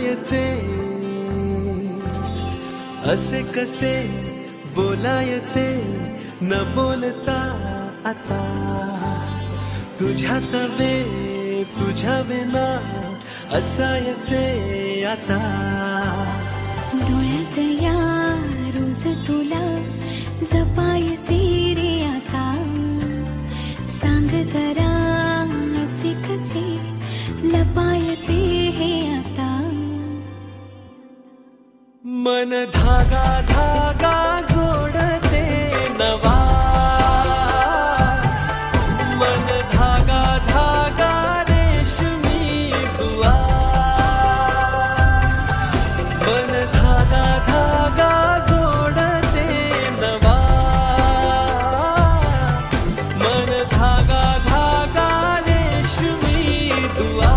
बोलायचे, असे कसे बोलायचे न बोलता आता, तुझ्या सवे तुझ्या विना असायचे आता. डोळ्यात या रोज तुला जपायचे रे आता, सांग जरा असे कसे लपायचे हे आता. मन धागा धागा जोडते नवा, मन धागा धागा रेशमी दुआ, मन धागा धागा जोडते नवा, मन धागा धागा रेशमी दुआ.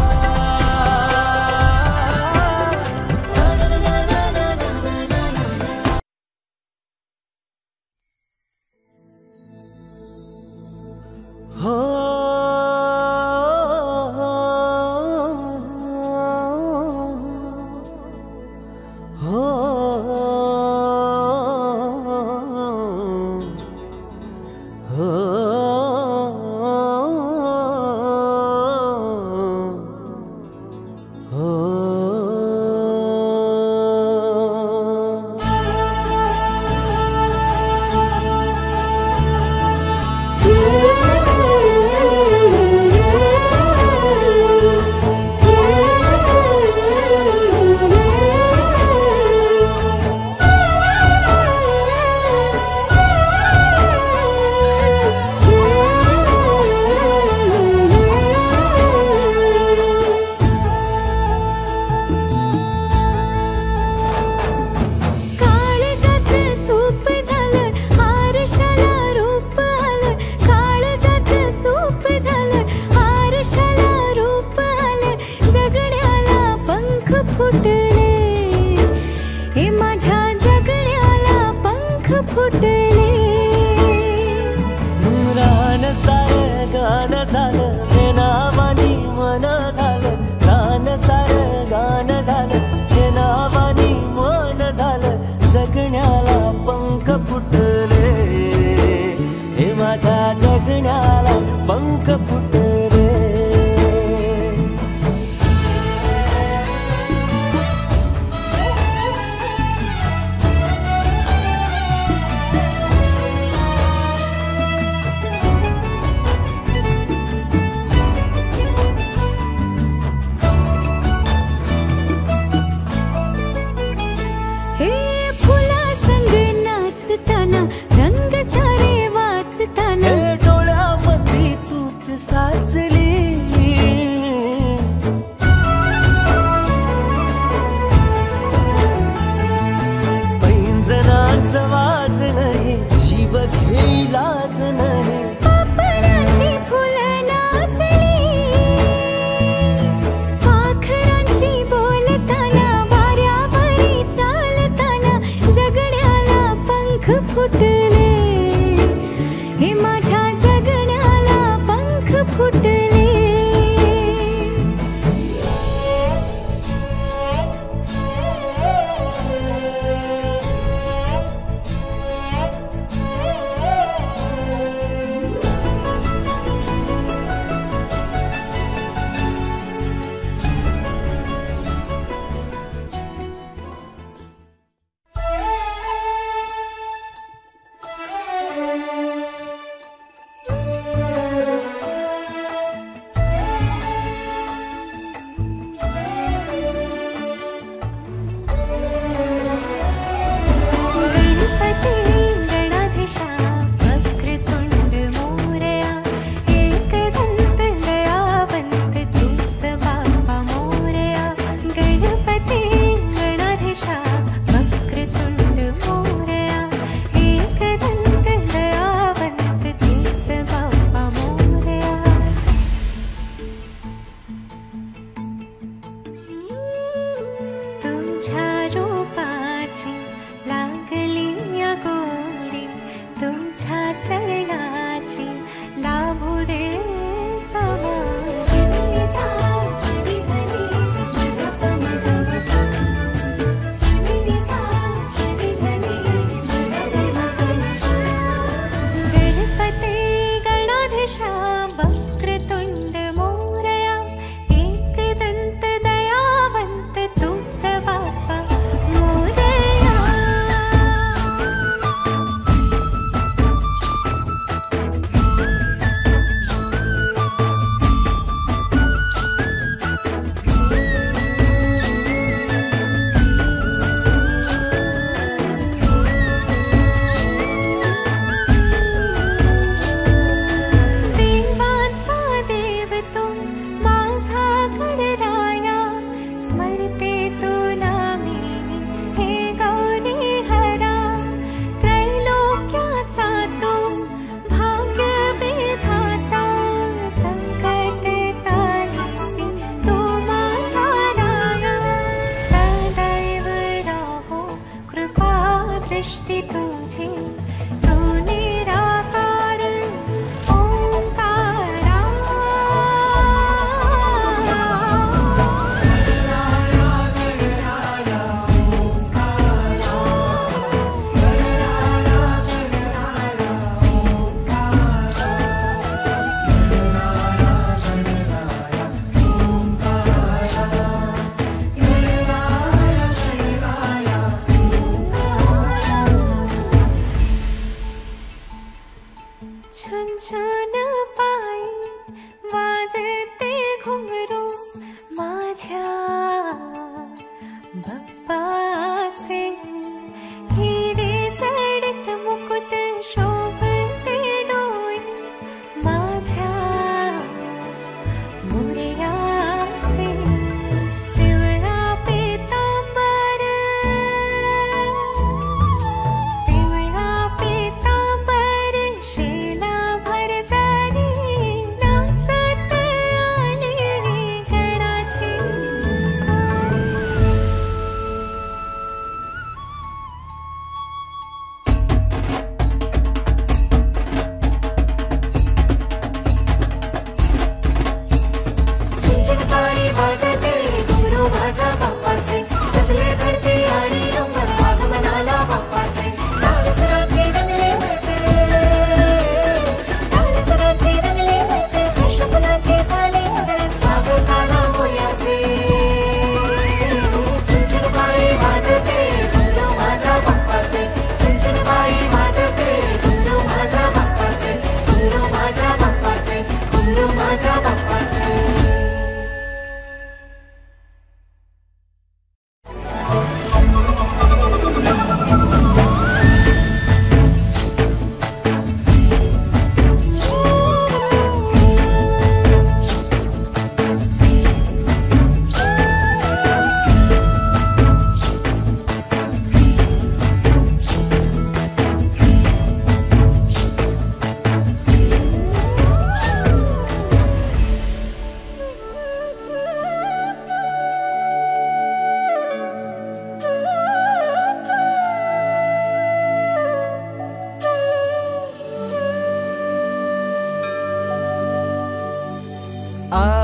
माझ्या बाप्पाचे हिरे जडित मुकुट शोभते डोळे माझ्या मोरयाचे पिवळा पितांबर शेला भरजारी नाचत आलेली गडाची सारी चिंचणपाळी वाजते गुरु माझ्या बाप्पाचे सजले धरती आणि अंबर आगमनाला बाप्पाचे तालसराचे रंगले तालसराचे रंगले हर्षफुलाचे झाले अंगणात स्वागताला मोरयाचे चिंचणपाळी वाजते गुरु माझ्या बाप्पाचे चिंचणपाळी वाजते गुरु माझ्या बाप्पाचे गुरु माझ्या बाप्पाचे गुरु माझ्या बाप्पाचे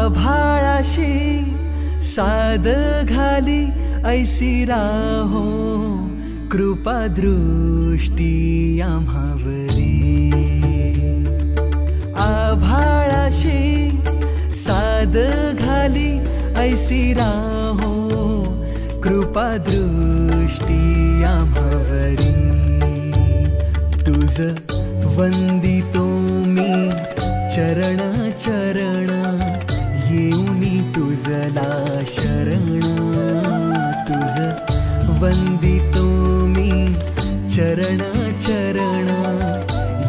आभाळाशी साद घाली ऐसी राहो कृपा दृष्टी आम्हावरी आभाळाशी साद घाली ऐसी राहो कृपा दृष्टी आम्हावरी तुझ वंदितो मी चरण चरण येऊनी तुझला शरण तुझ वंदितो मी चरण चरण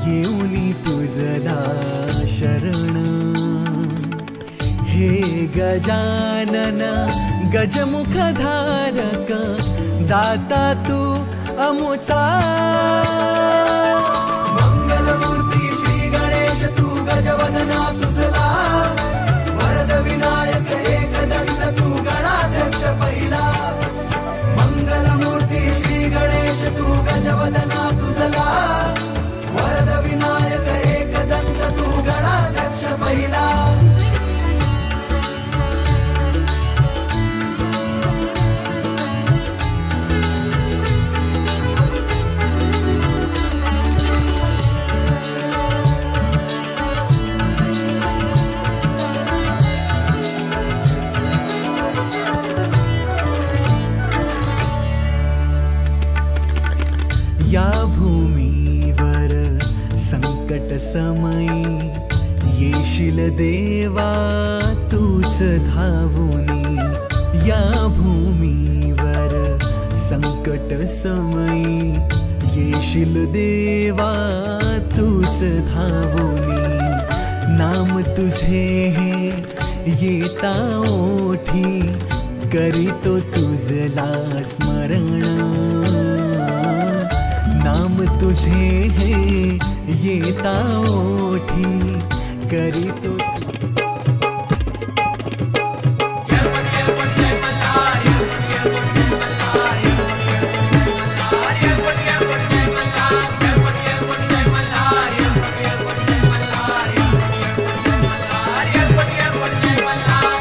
येऊनी तुझला शरण हे गजानन गजमुखधारक दाता तू अमुचा मंगलमूर्ती श्री गणेश तू गजवदना तुझला वरद विनायक एकदंत तू गणाध्यक्ष पहिला मंगलमूर्ती श्री गणेश तू गजवदना तुझला वरद विनायक एकदंत तू गणाध्यक्ष पहिला या भूमीवर संकट समयी येशील देवा तूच धावूनी या भूमीवर संकट समयी येशील देवा तूच धावूनी नाम तुझे हे येता ओठी करीतो तुझला स्मरण नाम तुझे हे येता ओठी करीतो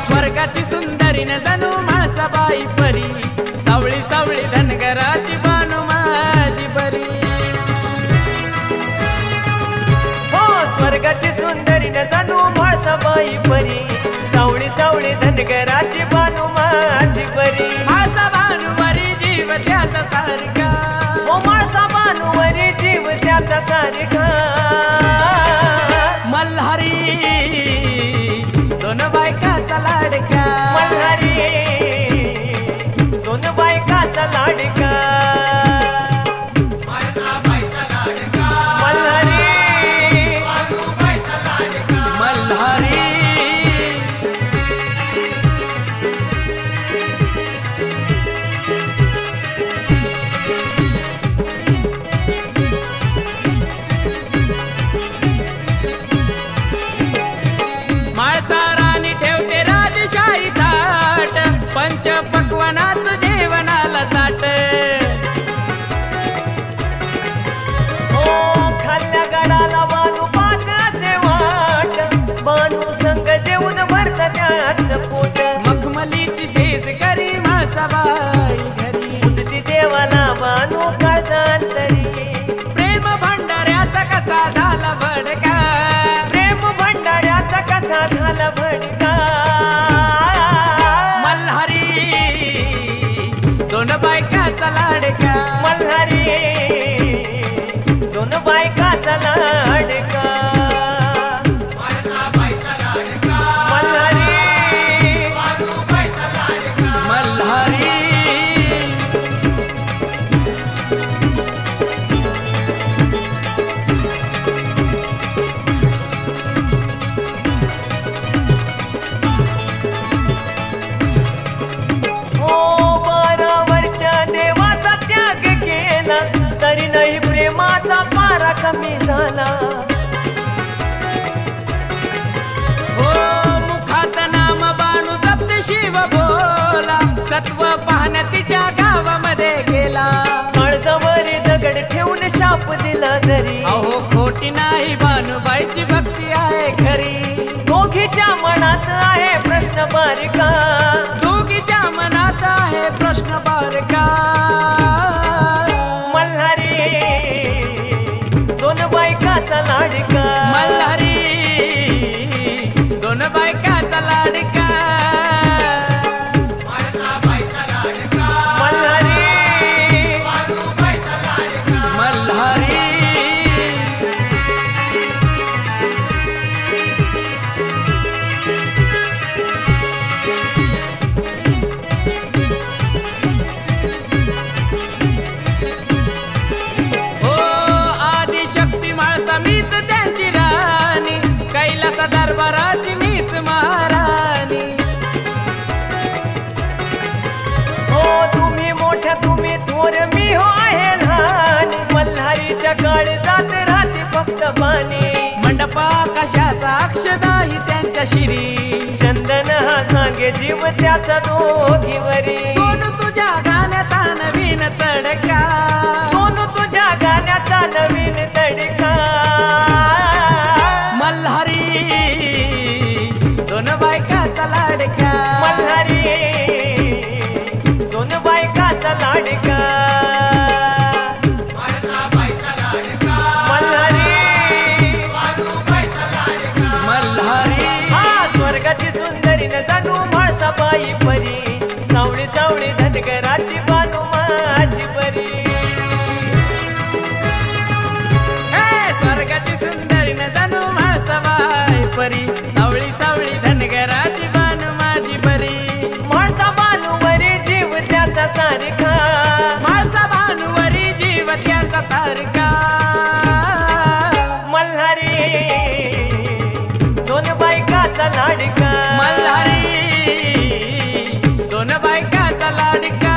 स्वर्गाची सुंदरी न जणू म्हाळसाबाई परी सावळी सावळी धनगराची बानू माझी बरी हो स्वर्गाची सुंदरी न जणू म्हाळसाबाई परी सावळी सावळी धनगराची बानू माझी बरी म्हाळसा भानुवरी जीव त्याचा सारखा हो म्हाळसा भानुवरी जीव त्याचा सारखा मल्हारी दोन बायकाचा लाडका पंच पक्वानाचं जेवणाला ताट खाल्ल्या गडाला बानू पाक असे वाट बानू संग जेवून भरत त्याच पोट मखमलीची शेज करी माळसाबाई घरी उजती देवाला बानू काळजांतरी प्रेम भंडाऱ्याचा कसा झाला भडका प्रेम भंडाऱ्याचा कसा झाला भडका मल्हारी दोन बायकाचा लाडका मल्हारी दोन बायकाचा लाडका मल्हारी मल्हारी तरी नाही प्रेमाचा पारा कमी झाला हो मुखात नाम बानू जप्त शिव बोला सत्व पाहण्या तिच्या गावामध्ये गेला काळजावरी दगड ठेवून शाप दिला जरी अहो खोटी नाही बानूबाईची भक्ती आहे खरी दोघीच्या मनात आहे प्रश्न बारका दोघीच्या मनात आहे प्रश्न बारका दोन बायकाचा लाडका मल्हारी दोन बायकाचा लाडका मल्हारी मल्हारी मीच त्यांची राणी कैलास दरबाराची मीच महाराणी हो तुम्ही मोठ्या तुम्ही थोर मी हो आहे लहान मल्हारीच्या काळी जात राहते फक्त पाणी मंडपा कशाचा अक्षदाही त्यांच्या शिरी चंदन हा सांगे जीव त्याचा दोघीवरी सोनू तुझ्या गाण्याचा नवीन तडका सोनू तुझ्या गाण्याचा नवीन तडका मल्हारी दोन बायकाचा लाडका मल्हारी दोन बायकाचा लाडका मल्हारी मल्हारी हा स्वर्गाची सुंदरी न जाणू म्हाळसाबाई परी सावळी सावळी धनगराची बानू माझी परी स्वर्गाची सुंदरी न जाणू म्हाळसाबाई परी सावळी सावळी धनगराची बानू माझी परी म्हाळसा बानूवरी जीव त्याचा सारखा म्हाळसा बानूवरी जीव त्याचा सारखा मल्हारी दोन बायकाचा लाडका मल्हारी दोन बायकाचा लाडका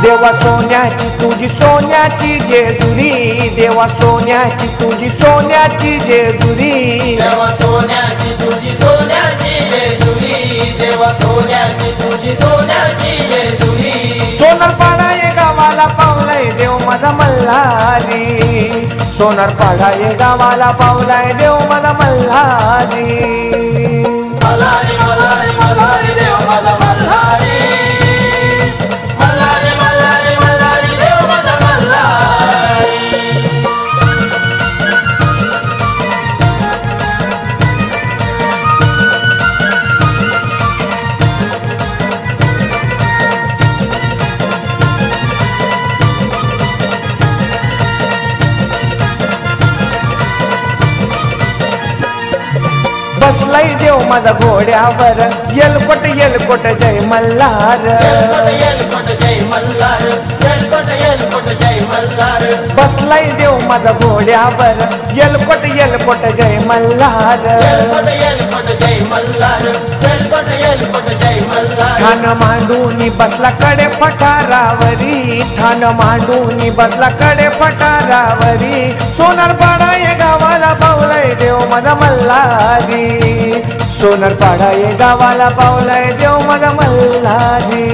देवा सोन्याची तुझी सोन्याची जेजुरी देवा सोन्याची तुझी सोन्याची जेजुरी देवा सोन्याची तुझी सोन्याची जेजुरी देवा सोन्याची तुझी सोन्याची जेजुरी सोनारपाडा ये गावाला पावलाय देव माझा मल्हारी सोनारपाडा ये गावाला पावलाय देव माझा मल्हारी मल्हारी मल्हारी मल्हारी देव माझा मल्हारी बसलाय देव माझा घोड्यावर येलकोट येलकोट जय मल्हार बसलाय देव माझा घोड्यावर येलकोट येलकोट जय मल्हार ठाण मांडूनी बसला कडे पठारावरी ठाण मांडूनी बसला कडे पठारावरी सोनारपाडा या गावाला पावलाय देव माझा मल्हारी सोनारपाडा या गावाला पावलाय देव माझा मल्हारी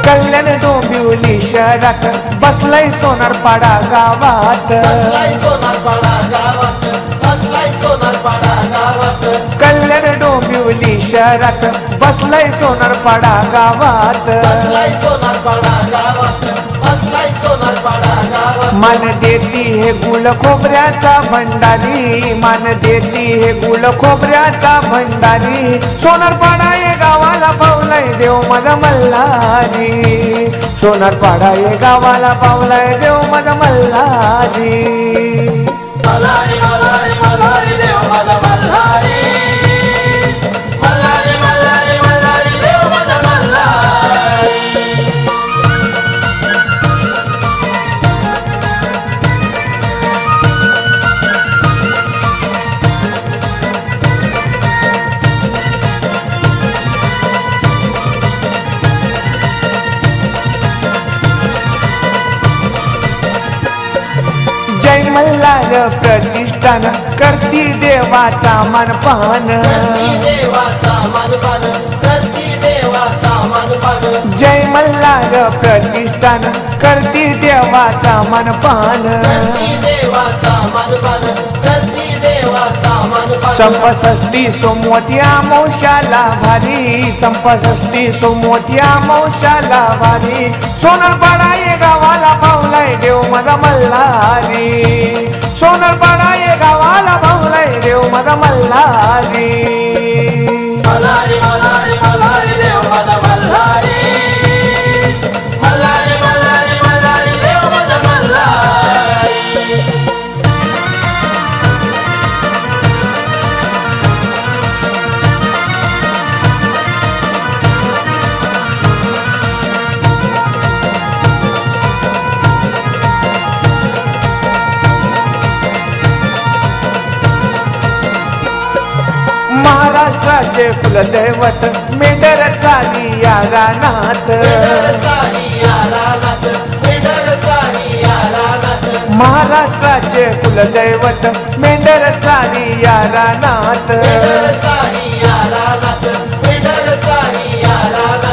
कल्याण डोंबिवली शहरात बसलाय सोनारपाडा गावात कल्याण डोंबिवली शहरात बसलाय सोनारपाडा गावात मान देती हे गुळ खोबऱ्याचा भंडारी मान देती हे गुळ खोबऱ्याचा भंडारी सोनारपाडा या गावाला पावलाय देव माझा मल्हारी सोनारपाडा या गावाला पावलाय देव माझा मल्हारी मल्हारी मल्हारी मल्हारी देव माझा मल्हारी मल्हारी मल्हारी मल्हारी देव माझा मल्हारी जय मल्हार प्रतिष्ठान करती देवाचा मानपान जय मल्हार प्रतिष्ठान करती देवाचा मानपान चंपाषष्ठी सोमवत्या मौशाला भारी चंपाषष्ठी सोमवत्या मौशाला भारी सोनारपाडा या गावाला पावलाय देव माझा मल्हारी सोनारपाडा या गावाला पावलाय देव माझा मल्हारी मल्हारी मल्हारी मल्हारी देव माझा मल्हारी मल्हारी मल्हारी मल्हारी देव माझा मल्हारी महाराष्ट्राचे कुलदैवत मेंढर चाली या रानात महाराष्ट्राचे कुलदैवत मेंढर चाली या रानात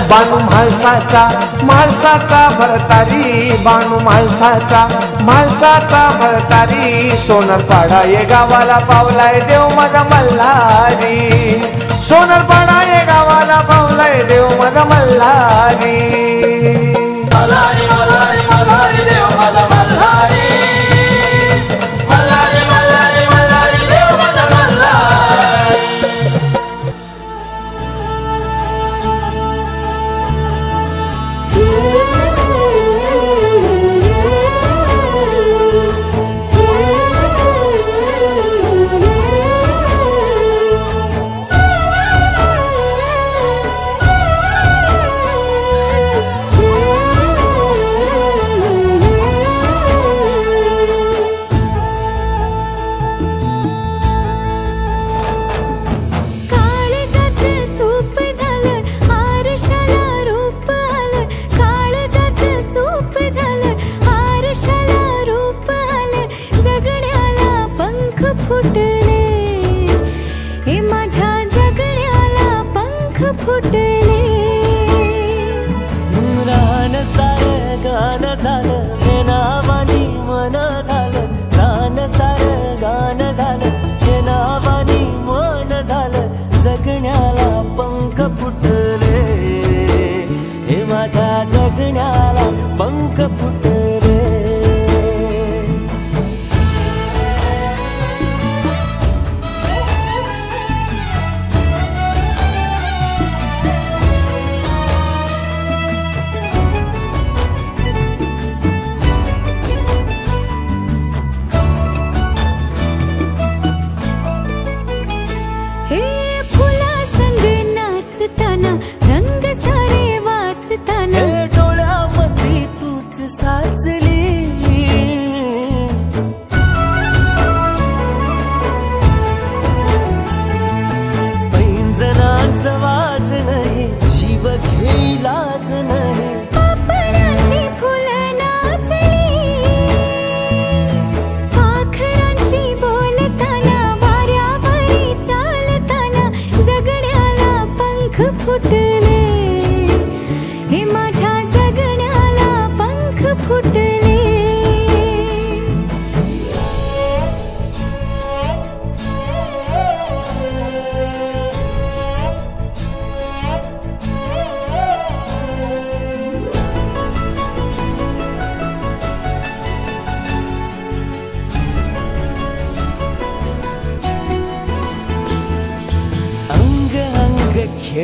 बाणू म्हाळसाचा भरतारी बाणू म्हाळसाचा भरतारी सोनारपाडा या गावाला पावलाय देव माझा मल्हारी सोनारपाडा या गावाला पावलाय देव माझा मल्हारी मल्हारी मल्हारी मल्हारी देव माझा मल्हारी मल्हारी मल्हारी मल्हारी देव माझा मल्हारी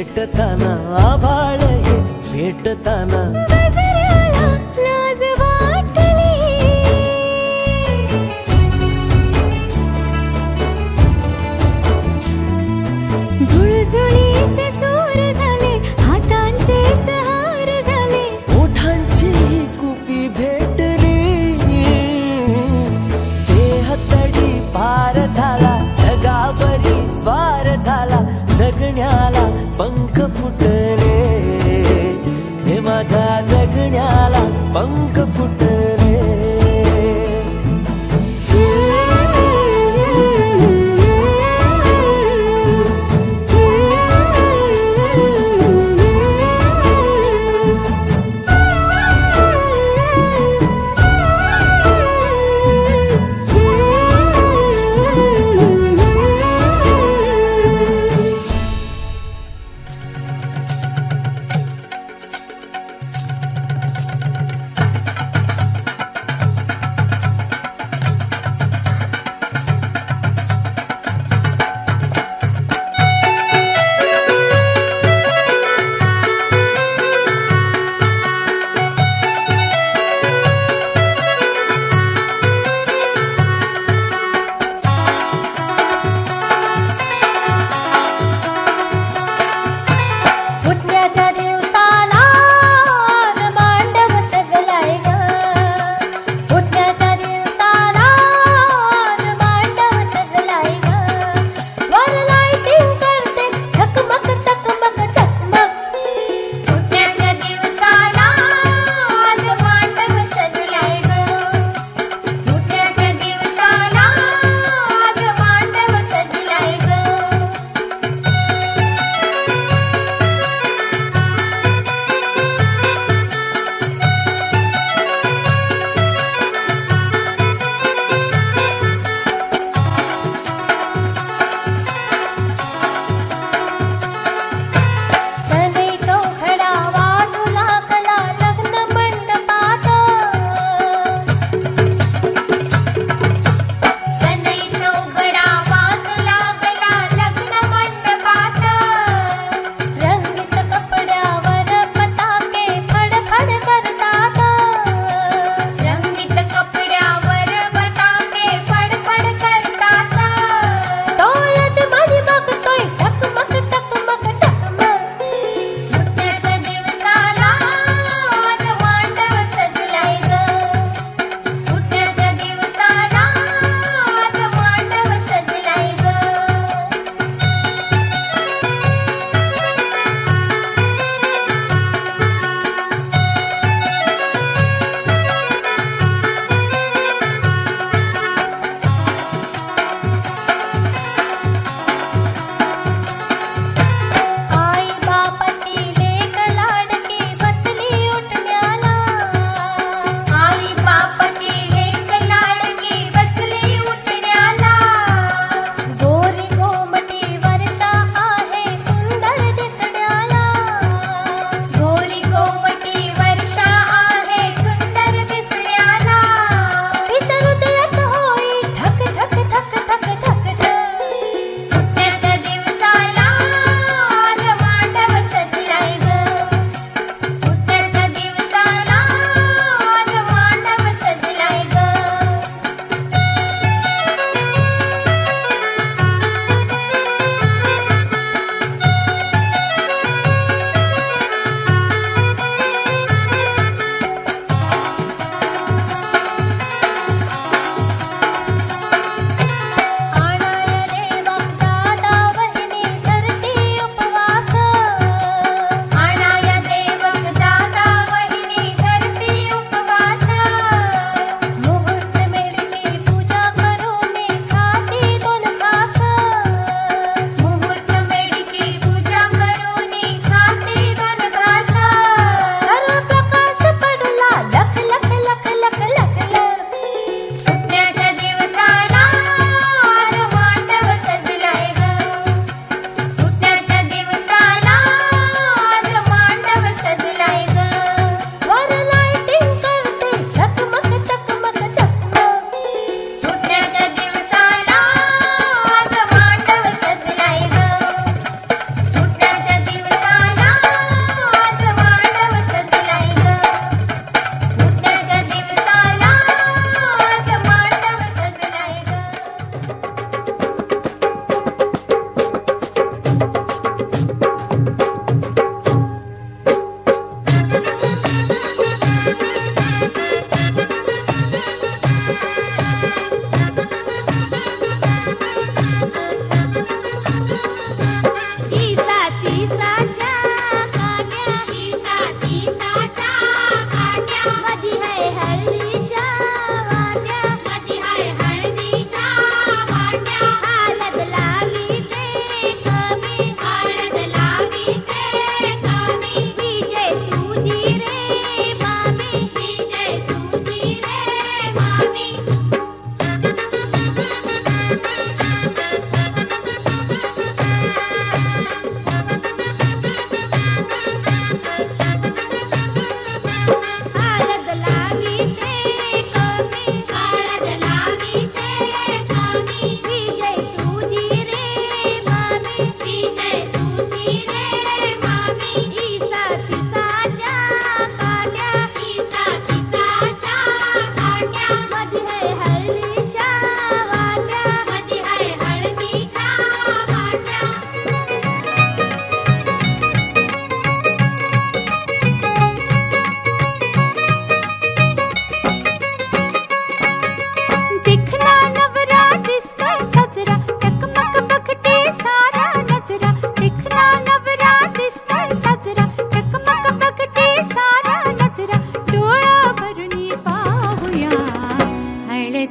भेटताना आभाळ हे भेटताना गजराला लाज वाटली झुळझुळीचे सूर झाले हातांचेच हार झाले ओठांची कुपी भेटली देह तडी पार झाला ढगावरी स्वार झाला जगण्याला पंख फुटले हे माझ्या जगण्याला पंख फुटले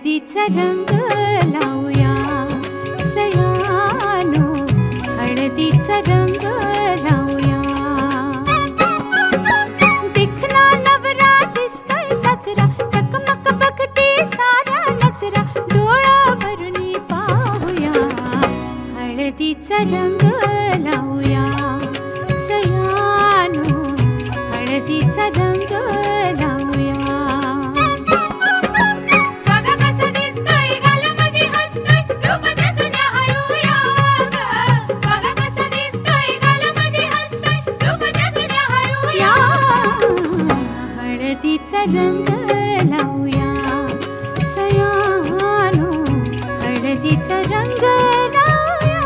हळदीचा रंग लावूया सयानो, हळदीचा रंग लावूया. दिखना नवरा दिसतोय साजरा, चकमक बघते सारा नजरा, डोळा भरुनी पाहूया. हळदीचा रंग लावूया सयानो, हळदीचा रंग लावूया. बघा कसं दिसतोय गालामध्ये हसतोय, रूप त्याचं न्याहाळूया ग. बघा कसं दिसतोय गालामध्ये हसतोय, रूप त्याचं न्याहाळूया. हळदीचा रंग लावूया सयानो, हळदीचा रंग लावूया.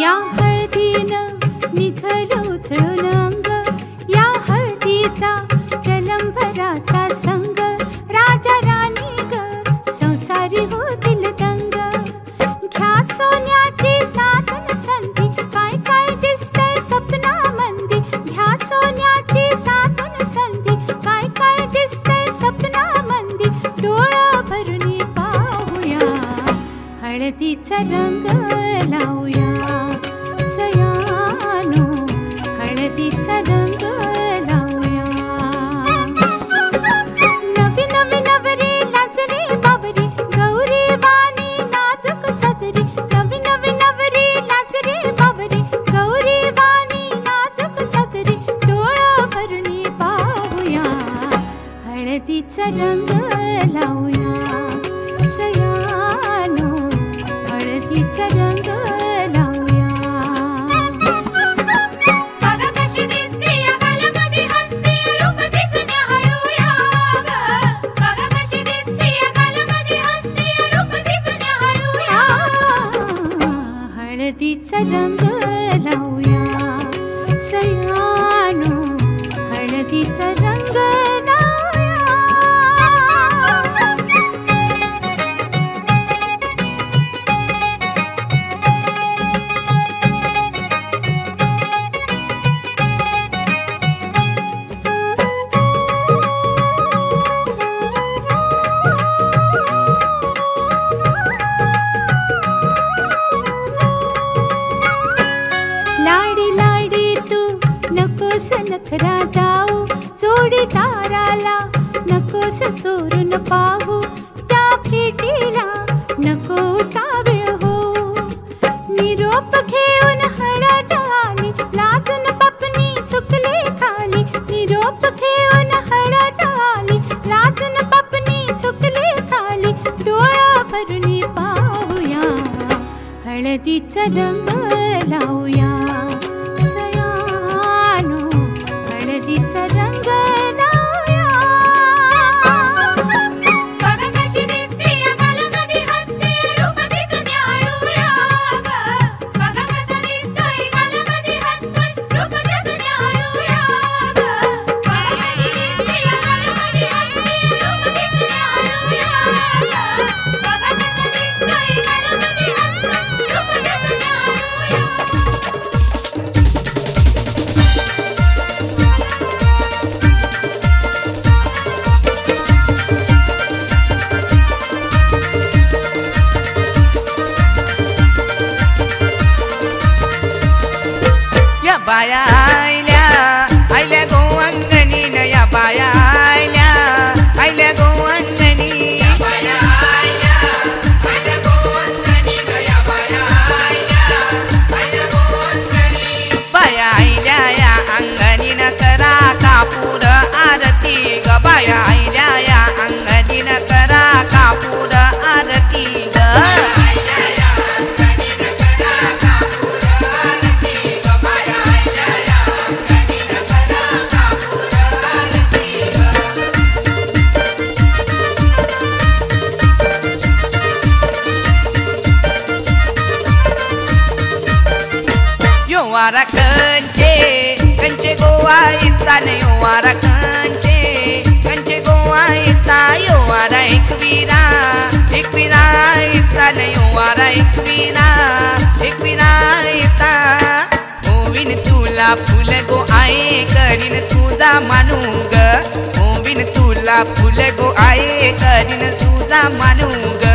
या हळदीनं निघलं उचलून अंग, या हळदीचा जलंभराचा संग, राजा राणी ग संसारी होतील दंग. घ्या सोन्याची साधन संधी, काय काय दिसतंय सपनामंदी. घ्या सोन्याची साधन संधी, काय काय दिसतंय सपनामंदी, डोळा भरुनी पाहूया. हळदीचा रंग लावूया सयानो, हळदीचा रंग लावूया. नवी नवी नवरी लाजरी बावरी, गौरी वाणी नाजूक सजरी. नवी नवी नवरी लाजरी बावरी, गौरी वाणी नाजूक सजरी, डोळा भरुनी पाहूया. हळदीचा रंग लावूया सयानो, हळदीचा रंग लावूया. बघा कशी दिसते या गालामध्ये हसते, रूप तिचं न्याहाळूया ग. बघा कशी दिसते या गालामध्ये हसते, रूप तिचं न्याहाळूया. हळदीचा रंग लावूया सयानो, हळदीचा रंग लावूया. लाडी लाडी तू नकोस नखरा जाऊ, जोडीदाराला नकोस चोरून पाहू, त्या भेटीला नको उतावीळ हो. निरोप घेऊन हळद आली, लाजून बापनी चुकले खाली. निरोप घेऊन हळद आली, लाजून बापनी चुकले खाली, डोळा भरुनी पाहूया. हळदीचा रंग लावूया सयानो, हळदीचा रंग लावूया. बघा कशी दिसते या गालामध्ये हसते, रूप तिचं न्याहाळूया ग. बघा कसं दिसतोय गालामध्ये हसतोय, रूप त्याचं न्याहाळूया ग. बघा कशी दिसते या गालामध्ये हसते, रूप तिचं न्याहाळूया ग. बघा कसं दिसतोय गालामध्ये हसतोय, रूप त्याचं न्याहाळूया. या बाया आयल्या आयल्या गोवंगणीन, या बाया आयल्या आयल्या गोवंगणी. या बाया आयल्या आयल्या गोवंगणीन, या बाया आयल्या आयल्या गोवंगणी. बाया आयल्या या अंगणीन करा कापूर आरती ग. बाया आयल्या या अंगणीन करा कापूर आरती ग. वारा कंचे कंचे गोवा येता यो वारा कंचे कंचे गोवा येता यो वारा एकविरा येता यो वारा एकविरा येता होवीन तुला फुल गो आहे करीन तुझा मानू ग होवीन तुला फुल गो आहे करीन तुझा मानू ग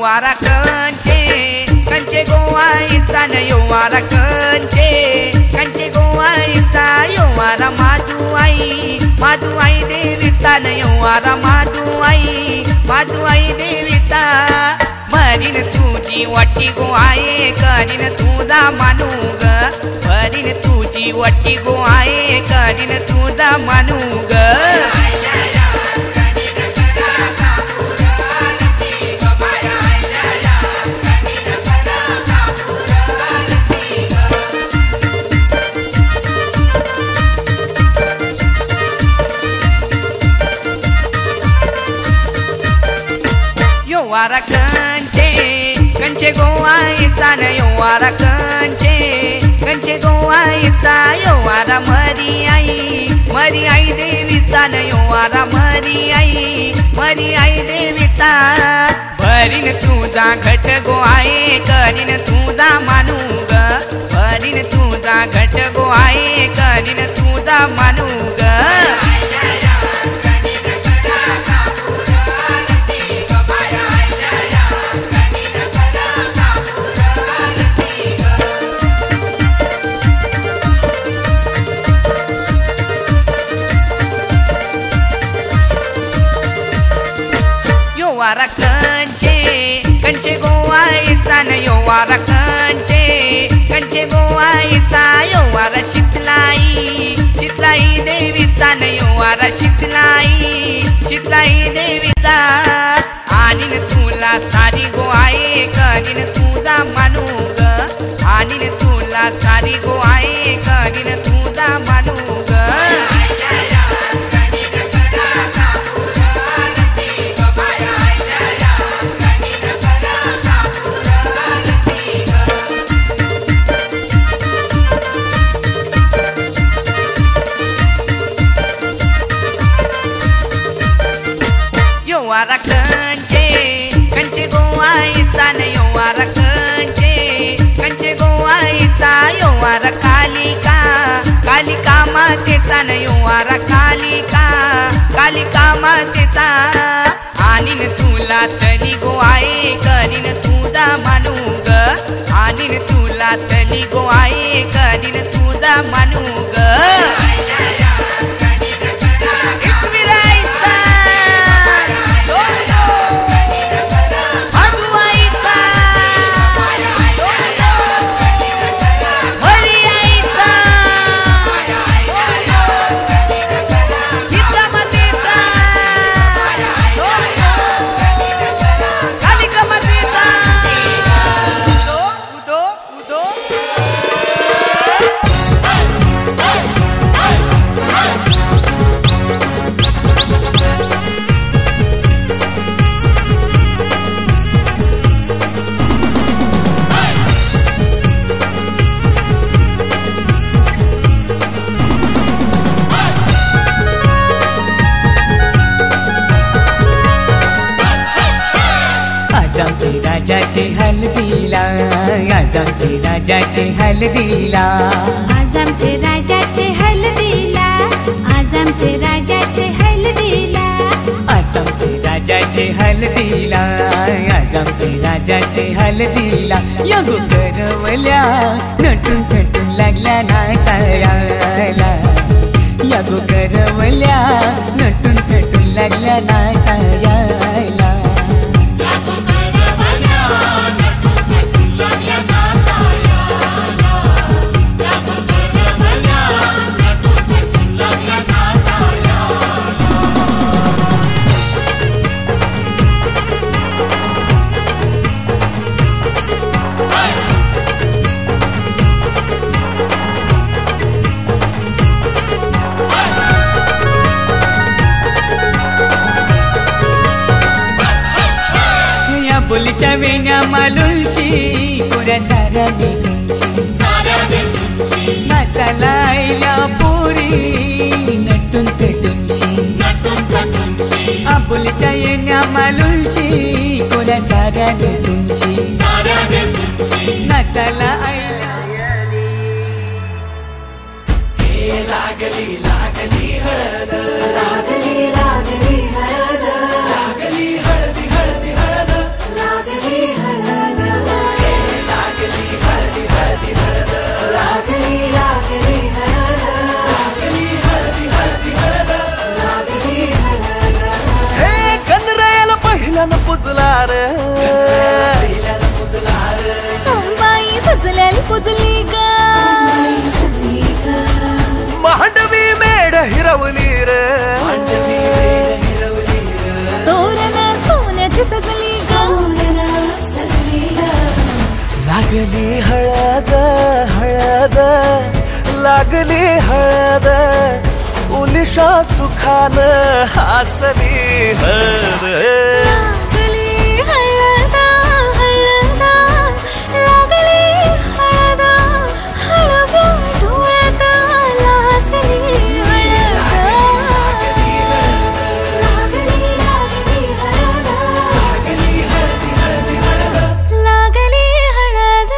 वारा कंचे कंचे गोवा येता यो वारा कंचे गोवा येता यो वारा माधू आई देविता यो वारा माधू आई देविता मरीन तुझी वाटी गो आहे करीन तुझा मानू ग मरीन तुझी वाटी गो आहे करीन तुझा मानू ग वारा कंचे कंचे गोवा येता यो वारा कंचे गोवा येता यो वारा मरी आई देविता यो वारा मरी आई देविता भरीन तुझा घट गो आहे करीन तुझा मानू ग भरीन तुझा घट गो आहे करीन तुझा मानू ग वारा कंचे गोवा येता यो वारा कंचे गोवा येता यो वारा शीतलाई देविता यो वारा शीतलाई देविता आणीन तुला सारी गो आहे करीन तुझा मानू ग आणीन तुला सारी गो आहे करीन तुझा मानू ग वारा कंचे गोवा येता यो वारा कंचे गोवा येता यो वारा कालिका मातेचा यो वारा कालिका मातेचा आणीन तुला तली गो आहे करीन तुझा मानू ग आणीन तुला तली गो आहे करीन तुझा मानू ग राजाचे हल्दीला आज आमचे राजाचे हल्दीला आज आमचे राजाचे हल्दीला आज आमचे राजाचे हल्दीला आज आमचे राजाचे हल्दीला आज आमचे राजाचे हल्दीला यगो करवल्या नटून थटून लागल्या नाचायला यगो करवल्या नटून थटून लागल्या नाचायला आबोलीच्या वेण्या मालुंशी कोऱ्या साऱ्या नेसूनशी नाचाला आईल्या पोरी नटून तटूनशी आबोलीच्या येण्या मालुंशी कोऱ्या साऱ्या नेसूनशी नाचाला आईल्या लागली लागली हळद लागली लागली हळद लागली हळदी हळदी हळद लागली हळद लागली हळदी हळदी हळद लागली लागली हळद लागली हळदी हळदी हळद लागली हळद हे गणरायाला पहिल्यानं पुजला रे पहिल्यानं पुजला रे बाई सजल्याला पुजली ग मांडवी मेढ हिरवली रे मांडवी मेढ हिरवली रे तोरण सोन्याची सजली ग सजली ग लागली हळद हळद लागली हळद उलिशा सुखान हसली हळद लागली हळद हळद लागली हळद हळव्या डोळ्यात लाजली हळद लागली लागली हळद लागली हळदी हळदी हळद लागली हळद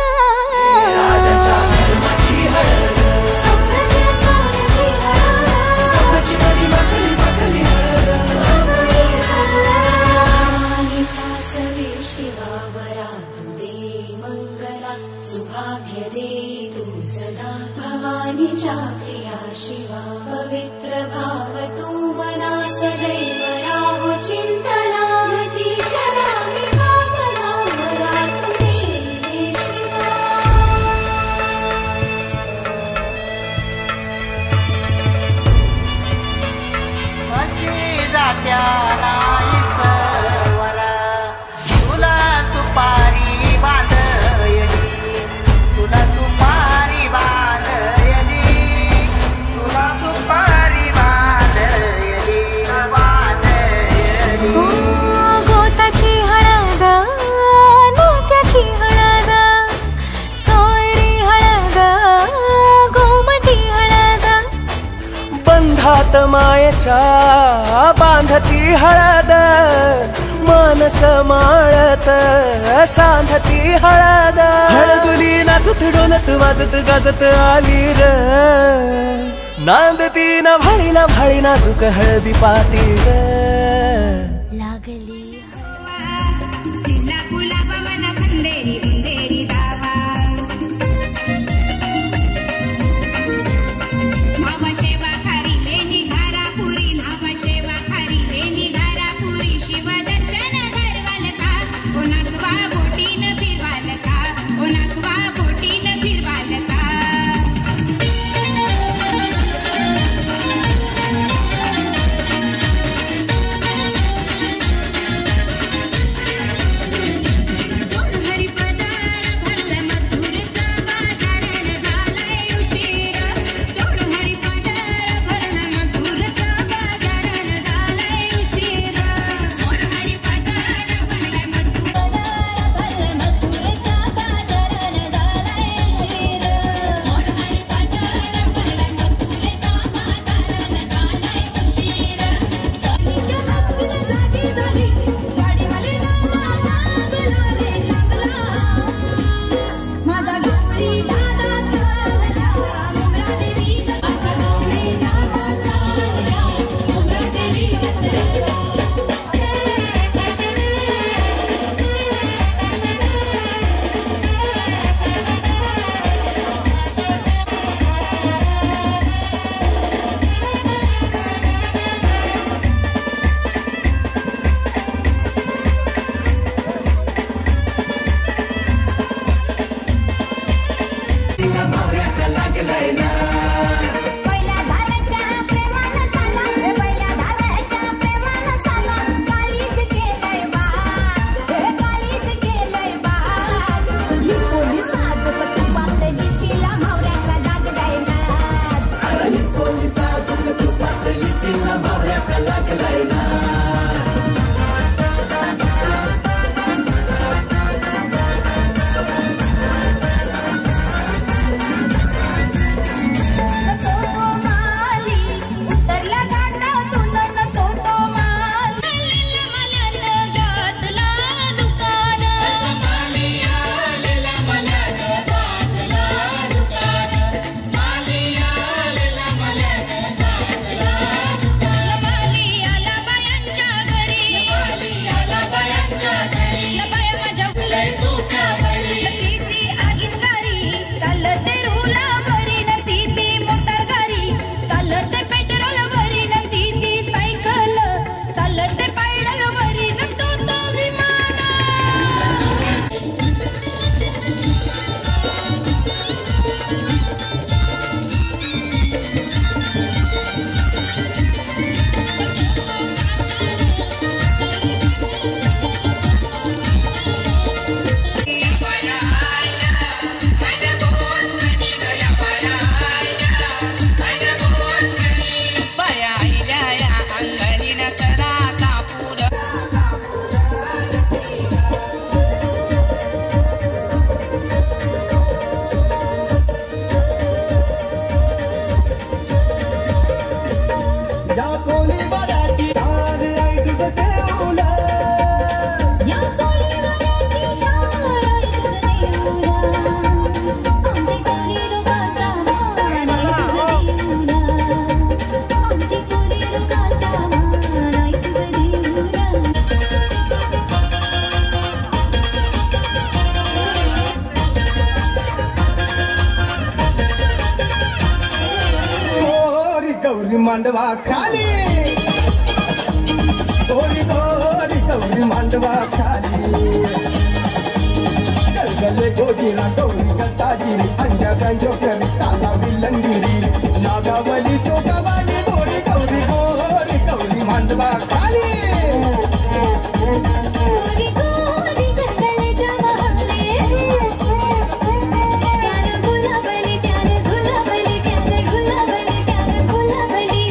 राजाच्या धर्माची हळद सोन्याची सोन्याची हळद सोन्याची मली मखली मखली हळद लागली हळद सासवे शिवावरा तू दे मंगला सुभाग्य दे तू सदा भवानीच्या प्रिया शिवा पवित्र भाव तू मना सदैव राहो चिंतना तिच्या रामी भावना मला तू दे शिवा अशी जात्या नाही सवर तुला सुपारी बांधयली तुला सुपारी बांधयली तुला सुपारी बांधयली बांधयली गोताची हळद नात्याची हळद सोयरी हळद गोमटी हळद बंधात मायेच्या बांधती हळद मानस माळत सांधती हळद हळदुली नाचत डोलत वाजत गाजत आली र नांदती ना भाळी नाजूक हळदी पाती र लागली तिला गुलाबावना खंडेरी उंदेरी दावा नावा शेवा खारी लेनी घारापुरी नावा शेवा खारी लेनी घारापुरी शिव दर्शन घरवाल का ओ नागवा बोटीन फिरवाल का ओ नागवा बोटीन फिरवाल का मांडवा खाली गोरी गोरी गौरी मांडवा खाली गलगले गोजीला गौरी गताजिरी अंजा गंजो करी ताला विलंगिरी नागावली चोकावाली गोरी गौरी गोरी गौरी मांडवा खाली गोरी गोरी गंगलेच्या महाले त्यानं गुलाबली त्यानं झुलाबली त्यानं गुलाबली त्यानं गुलाबली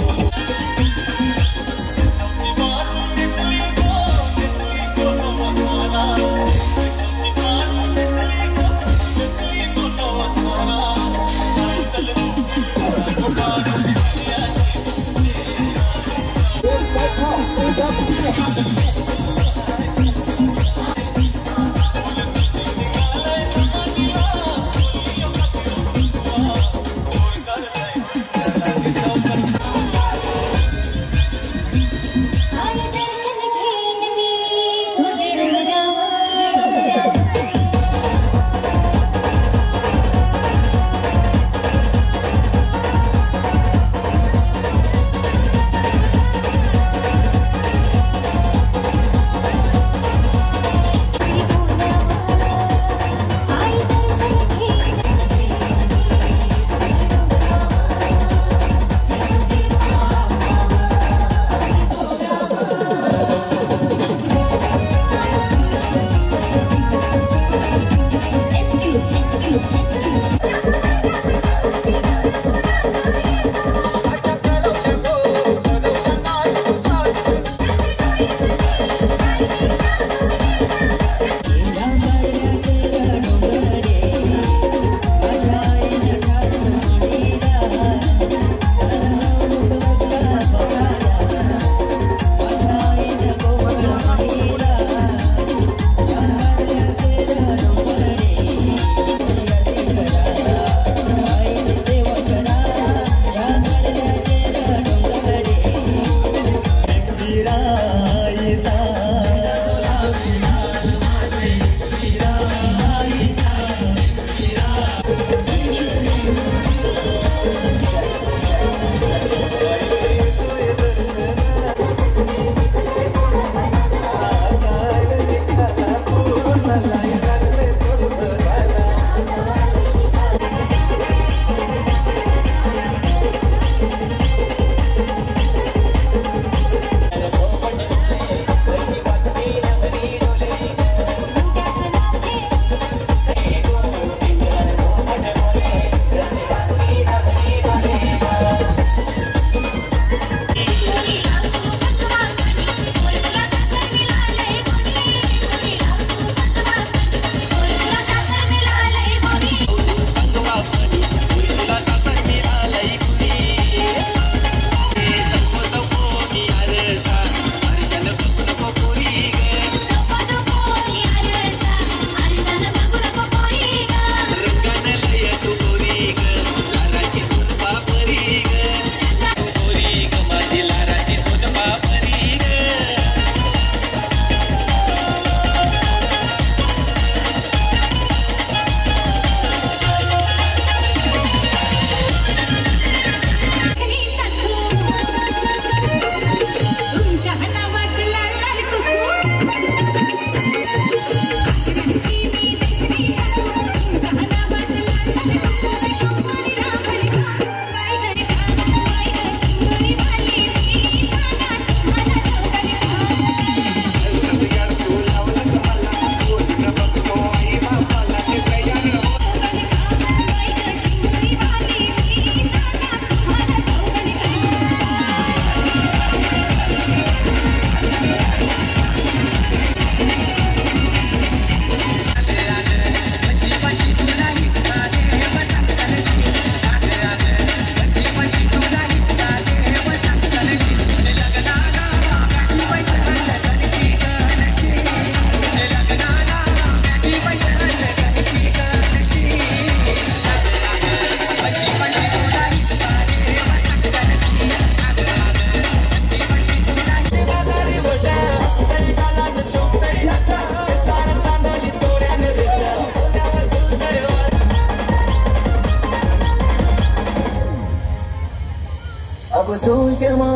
सुषमा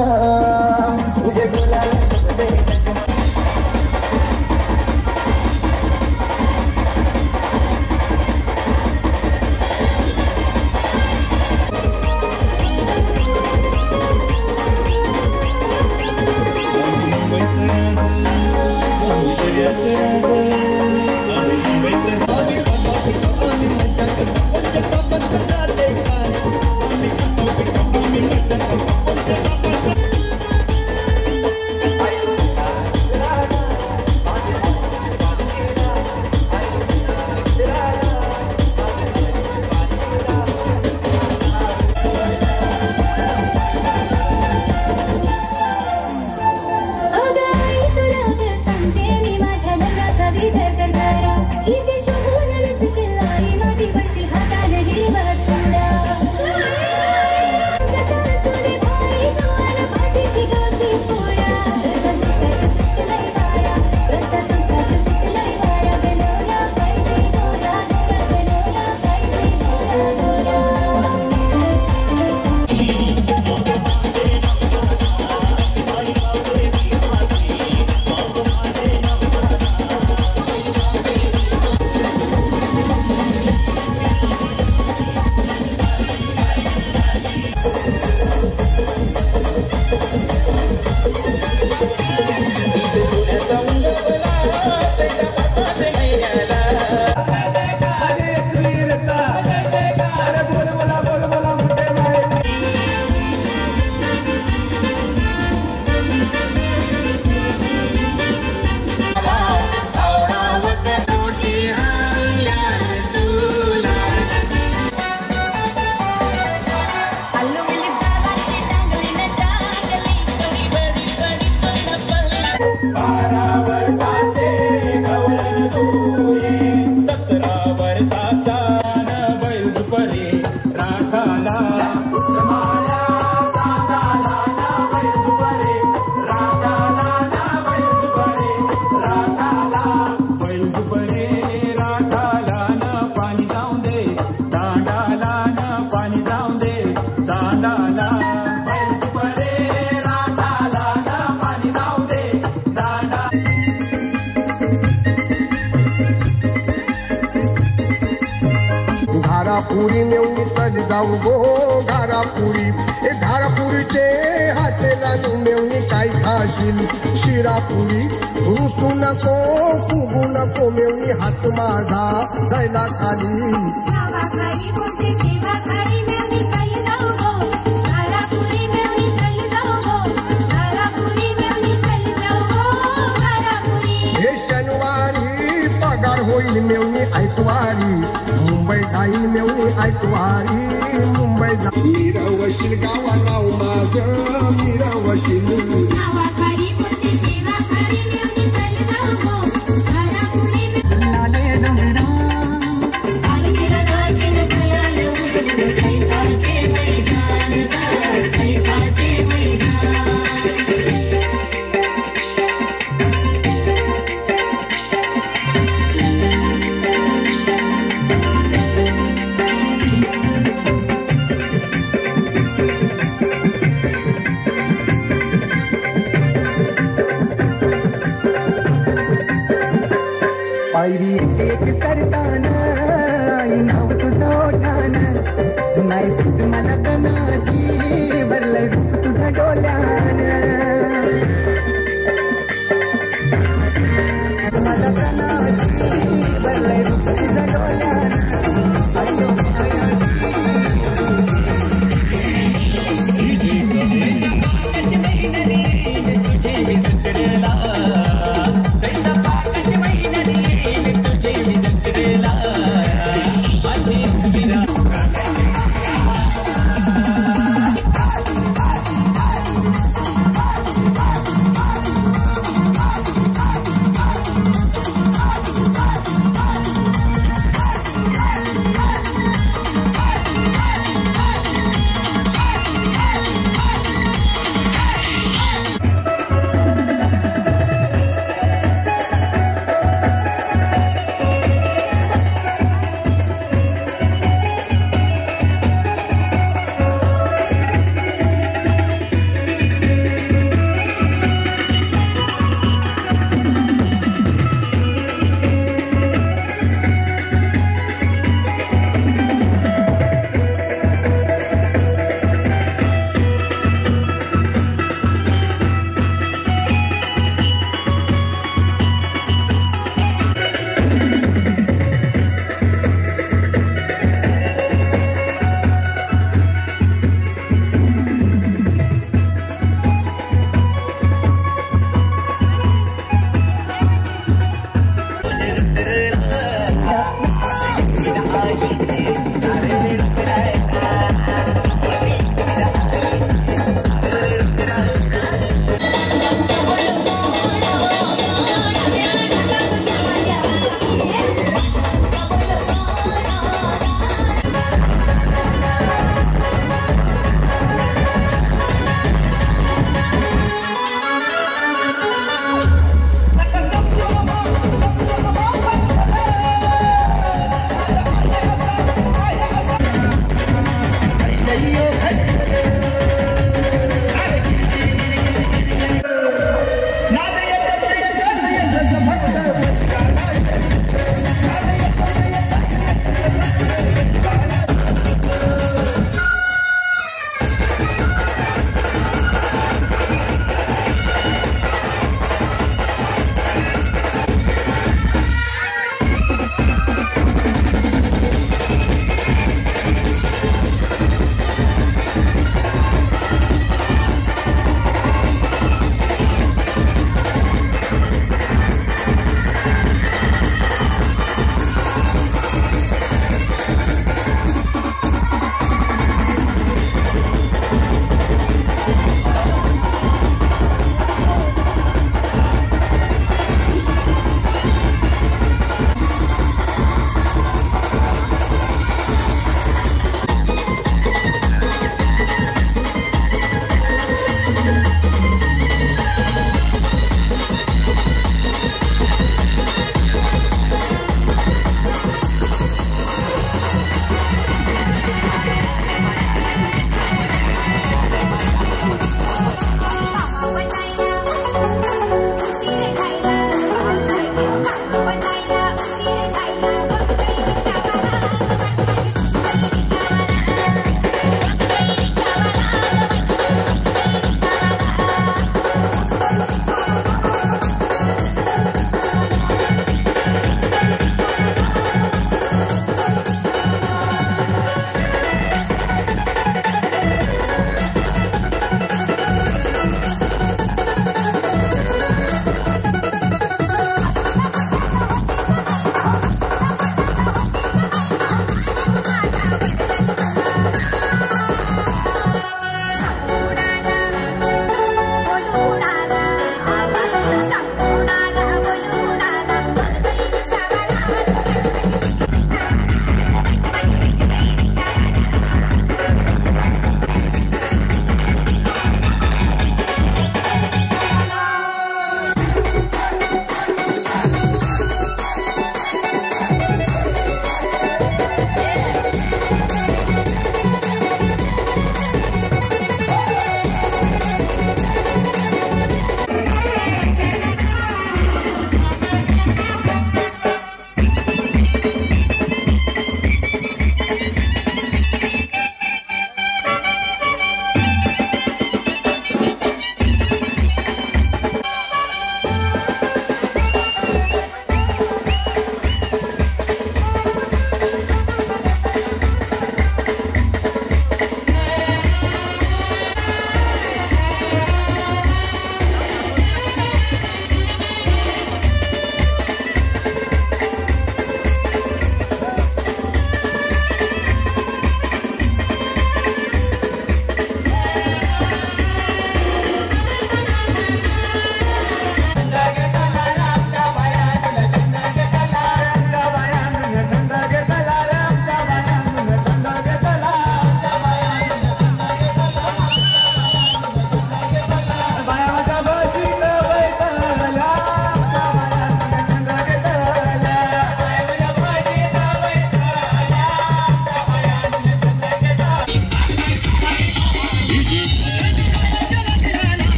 तुझे बोलायला शब्द घारापुरी मेवणी चल जाऊ गो घारापुरी हे घारापुरीचे हातेला मेवणी काय खाशील शिरापुरी रुसू नको फुगू नको मेवणी हात माझा जायला खाली हे शनिवारी पगार होईल मेवणी ऐकवारी मुंबई जाईल मेवणी ऐकवारी मुंबई मिरवशील गावा नाव माझं मिरवशील पायरी एक चरताना नाव तुझं ओठानं नाही सुट मला तनाची भरलंय रूप तुझं डोल्यानं मला तनाची भरलंय रूप तुझं डोल्यानं अयो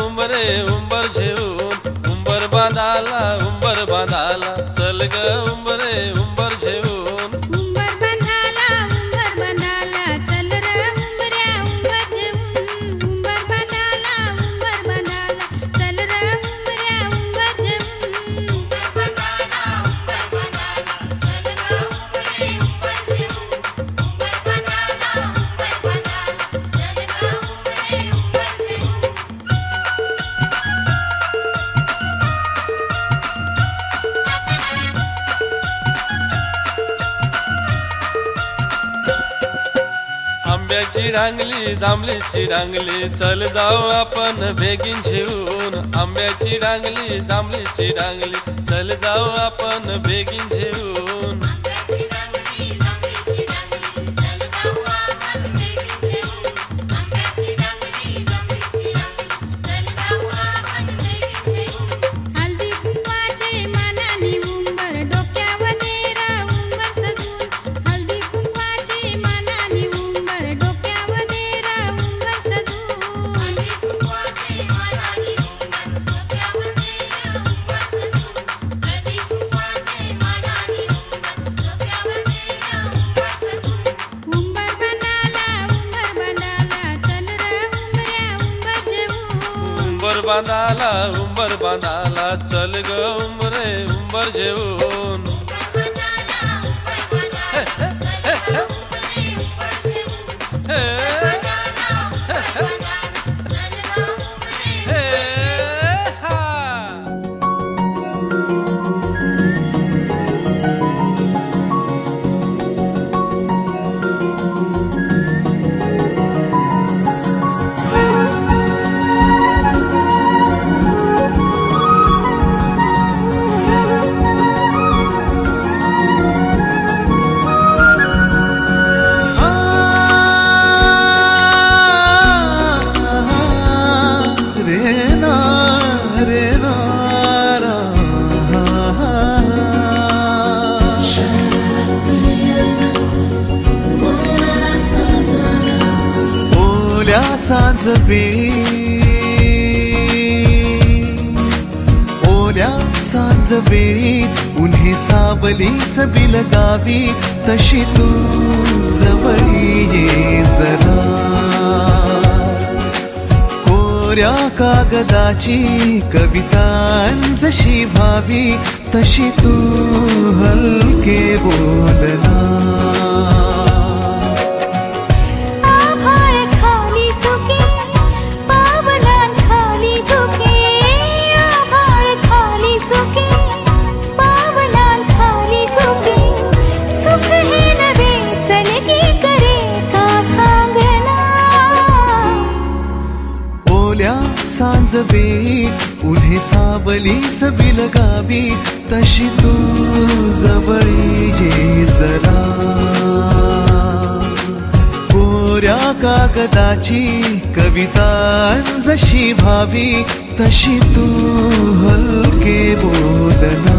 उंबरे उंबर घेऊन उंबर बांधाला चल ग उंबरे उंबर घेऊन उंबर बांधाला चल रे उंबऱ्या उंबर घेऊन उंबर बांधाला चल रे उंबऱ्या उंबर घेऊन उंबर बांधाला चल ग उंबरे उंबर घेऊन उंबर बांधाला चल ग उंबरे उंबर घेऊन आंब्याची रांगली जांभळीची रांगली चल जाऊ आपण बेगीन घेऊन आंब्याची रांगली जांभळीची रांगली चल जाऊ आपण बेगीन घेऊन आंब्याची रांगली जांभळीची रांगली चल जाऊ आपण बेगीन घेऊन आंब्याची रांगली जांभळीची रांगली चल जाऊ आपण बेगीन घेऊन हळदी कुंकवाचे मानानी उंबर डोक्यावर नेरा उंबर सजून हळदी कुंकवाचे मानानी उंबर डोक्यावर नेरा उंबर सजून हळदी कुंकवाचे मानानी उंबर डोक्यावर नेरा उंबर सजून हळदी कुंकवाचे मानानी उंबर डोक्यावर नेरा उंबर सजून उंबर बांधाला चल रे उंबऱ्या उंबर घेऊन उंबर बांधाला चल ग उंबरे उंबर घेऊन ओल्या सांज वेळी उन्हे सावली सबिल गावी तशी तू जवळी ये जरा कोऱ्या कागदाची कविता जशी भावी तशी तू हलके बोलना सांज वेळी उन्हे सावली सबिल गावी तशी तू जवळी ये जरा कोऱ्या कागदाची कविता जशी भावी तशी तू हलके बोलना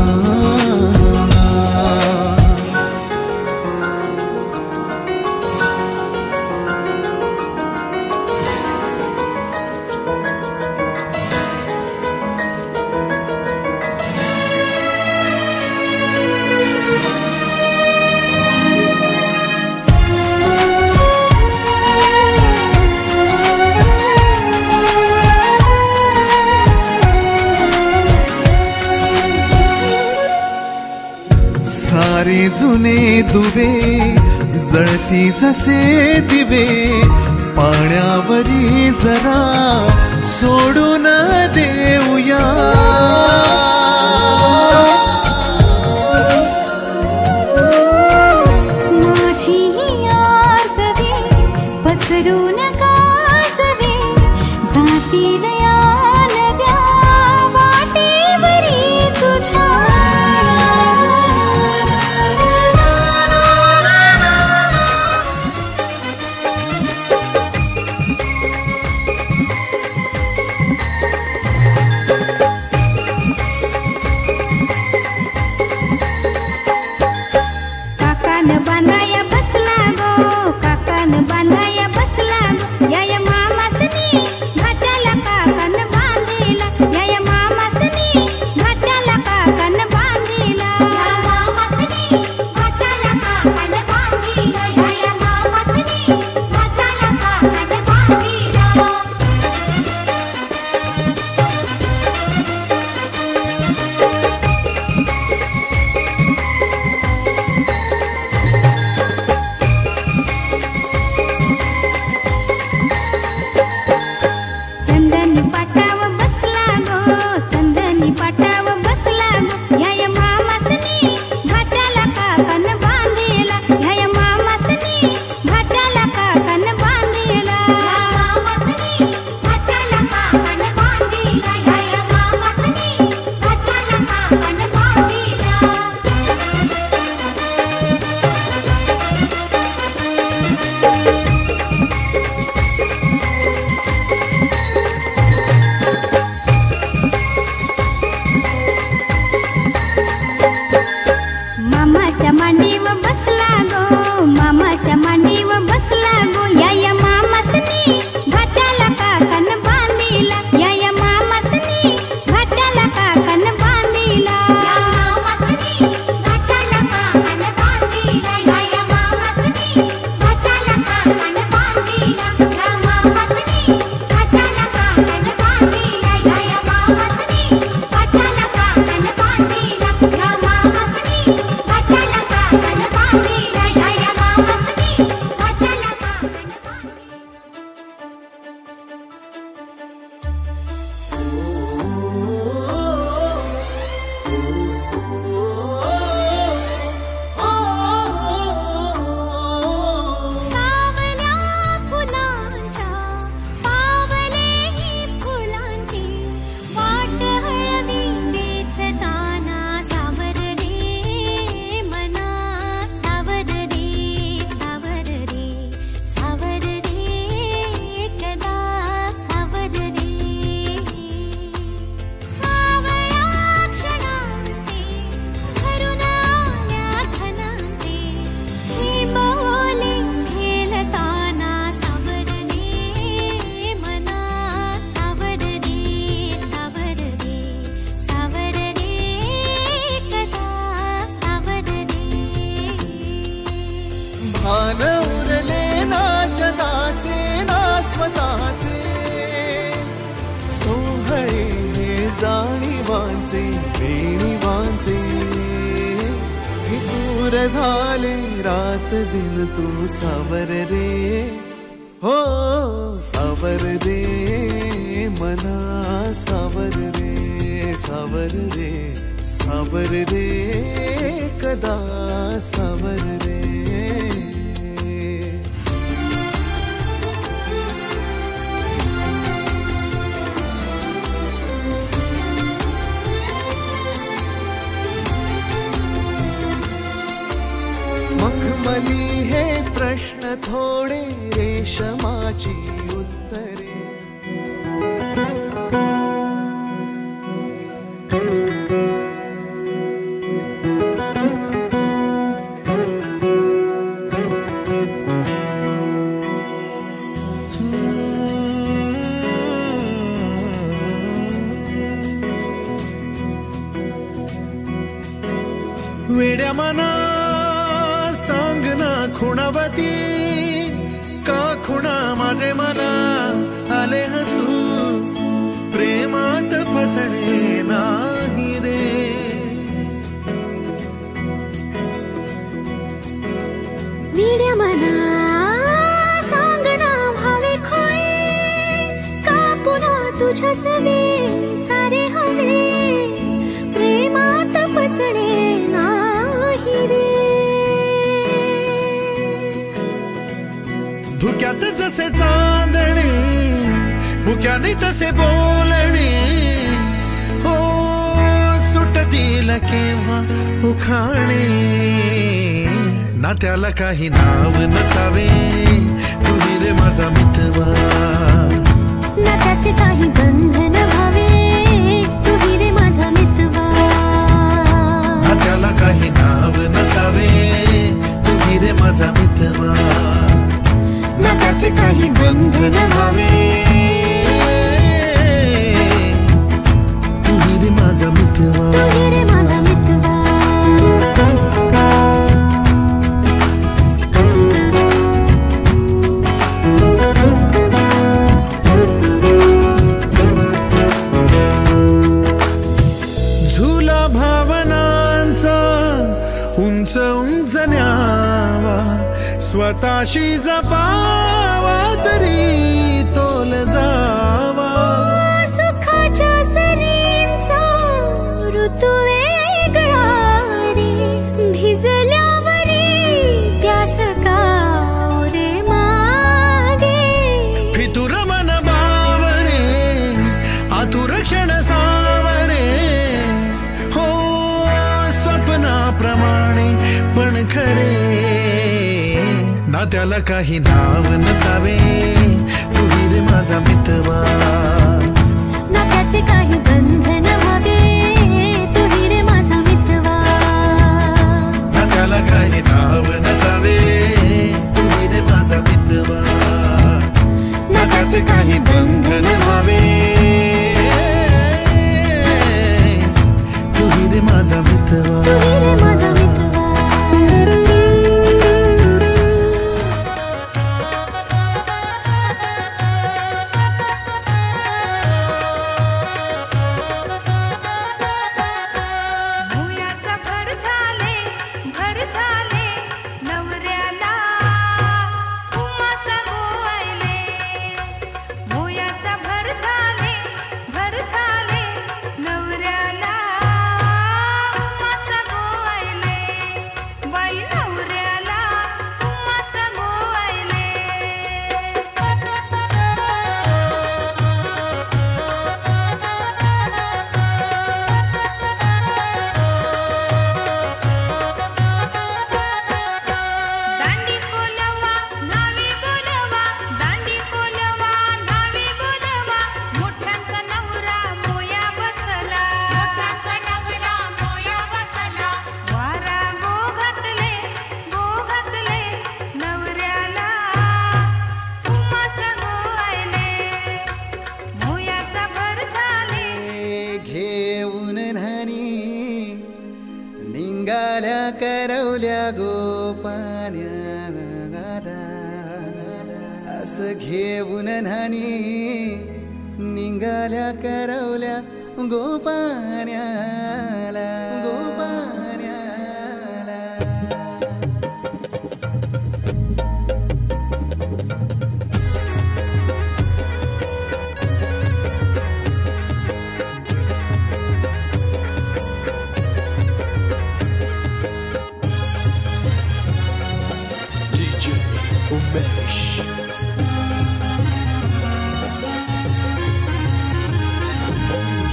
सारे जुने दुवे जळती जसे दिवे पाण्यावरी जरा सोडून देऊया माझी आसवे पसरून कासवे जातील या नव्या वाटेवरी तुझ्या बांधाया बसला गो काकान बांधाया बसला गो या मामासनी भाच्याला काकान मामाच्या मांडीवर बसला गो, मामाच्या मांडीवर बसला गो. या मामासनी भाच्याला काकण बांधिला, या मामासनी भाच्याला काकण बांधिला. या मामासनी भाच्याला काकण बांधिला, या मामासनी भाच्याला काकण बांधिला. या मामासनी भाच्याला काकण बांधिला, या मामासनी भाच्याला काकण बांधिला. या मामासनी भाच्याला काकण बांधिला, या मामासनी भाच्याला काकण सावल्या फुलांच्या पावलेही फुलांची वाट हळवी वेचताना सावर रे मना, सावर रे, सावर रे, सावर रे कदा, सावर रे. सावळ्या क्षणांचे भरून आल्या खणांचे हे बोले झेलताना सावर रे मना, सावर रे, सावर रे, सावर रे कदा, सावर रे. भान उरले ना जगाचे ना स्वतःचे, सोहळे जाणीवांचे वेणीवांचे, दूर झाले रात दिन तू सावर रे, हो सावर रे मना, सावर रे, सावर रे, सावर रे कदा, सावर रे. मखमली हे प्रश्न थोडे रेशमाची उत्तरे, वेड्या मना सांग ना खुणावती, का खुणा माझे मला आले हसू, प्रेमात फसणे नाही रे. वेड्या मना सांग ना भावे खोळे, का पुन्हा तुझ्या सवे सारे हवे, प्रेमात फसणे नाही रे. धुक्यात जसे चांदणे मुक्याने तसे बोलणे, हो सुटतील केव्हा उखाणे, ना त्याला काही नाव नसावे, तुही रे माझा मितवा, ना त्याचे काही बंधन व्हावे, तुही रे माझा मितवा, ना त्याला काही नाव नसावे, तुही रे माझा मितवा, ना त्याचे काही बंधन व्हावे, तुही रे माझा मितवा, तुही रे माझा मितवा. झुला भावनांचा उंच उंच न्यावा, स्वतःशी जपावा तरी तोल जावा. सुखाच्या सरींचा ऋतू वेगळा रे, भिजल्यावरी प्यास का रे मागे. फितुर मन बावरे आतुर क्षण सावरे, हो स्वप्नाप्रमाणे पण खरे, ना त्याला काही नाव नसावे, तुही रे माझा मितवा, ना त्याचे काही बंधन व्हावे, तुही रे माझा मितवा, ना त्याला करवल्या गोपान्याला असं घेऊन न्हाणी निघाल्या करवल्या गोपान्याला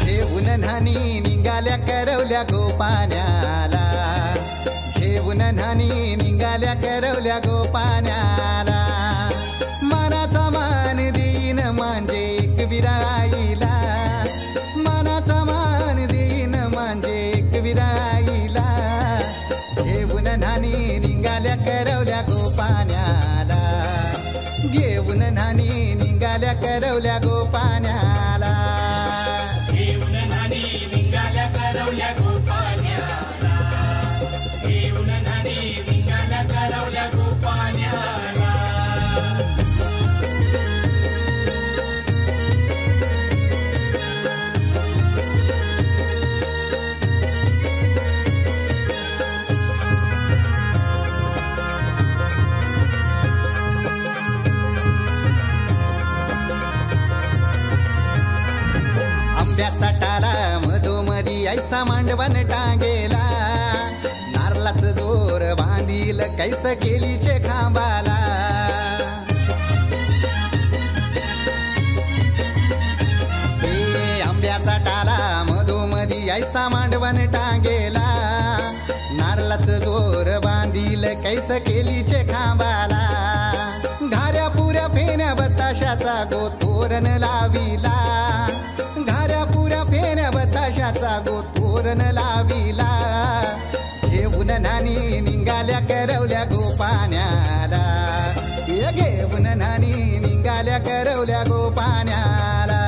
घेऊन न्हाणी निघाल्या करवल्या गोपान्याला घेऊन न्हाणी निघाल्या करवल्या गोपान्याला मनाचा मान देईन म्हणजे एक विराईला मनाचा मान देईन म्हणजे एक विराईला घेऊन न्हाणी निघाल्या करवल्या गोपान्याला घेऊन न्हाणी निघाल्या करवल्या गोपान्याला घेऊन न्हाणी निघाल्या करवल्या गोपान्याला घेऊन न्हाणी निघाल्या करवल्या गोपान्याला आंब्याचा टाला मधोमधी ऐसा मांडवण टांगेला नारळाच जोर बांधील कैस केलीचे खांबाला हे आंब्याचा टाला मधोमधी ऐसा मांडवण टांगेला नारळाच जोर बांधील कैस केलीचे खांबाला घाऱ्या पुऱ्या फेण्या बताशाचा गोतोरण लाविला घाऱ्या पुऱ्या फेण्या बताशाचा गोतोरण लाविला घेऊन न्हाणी निघाल्या करवल्या गोपान्याला घेऊन न्हाणी निघाल्या करवल्या गोपान्याला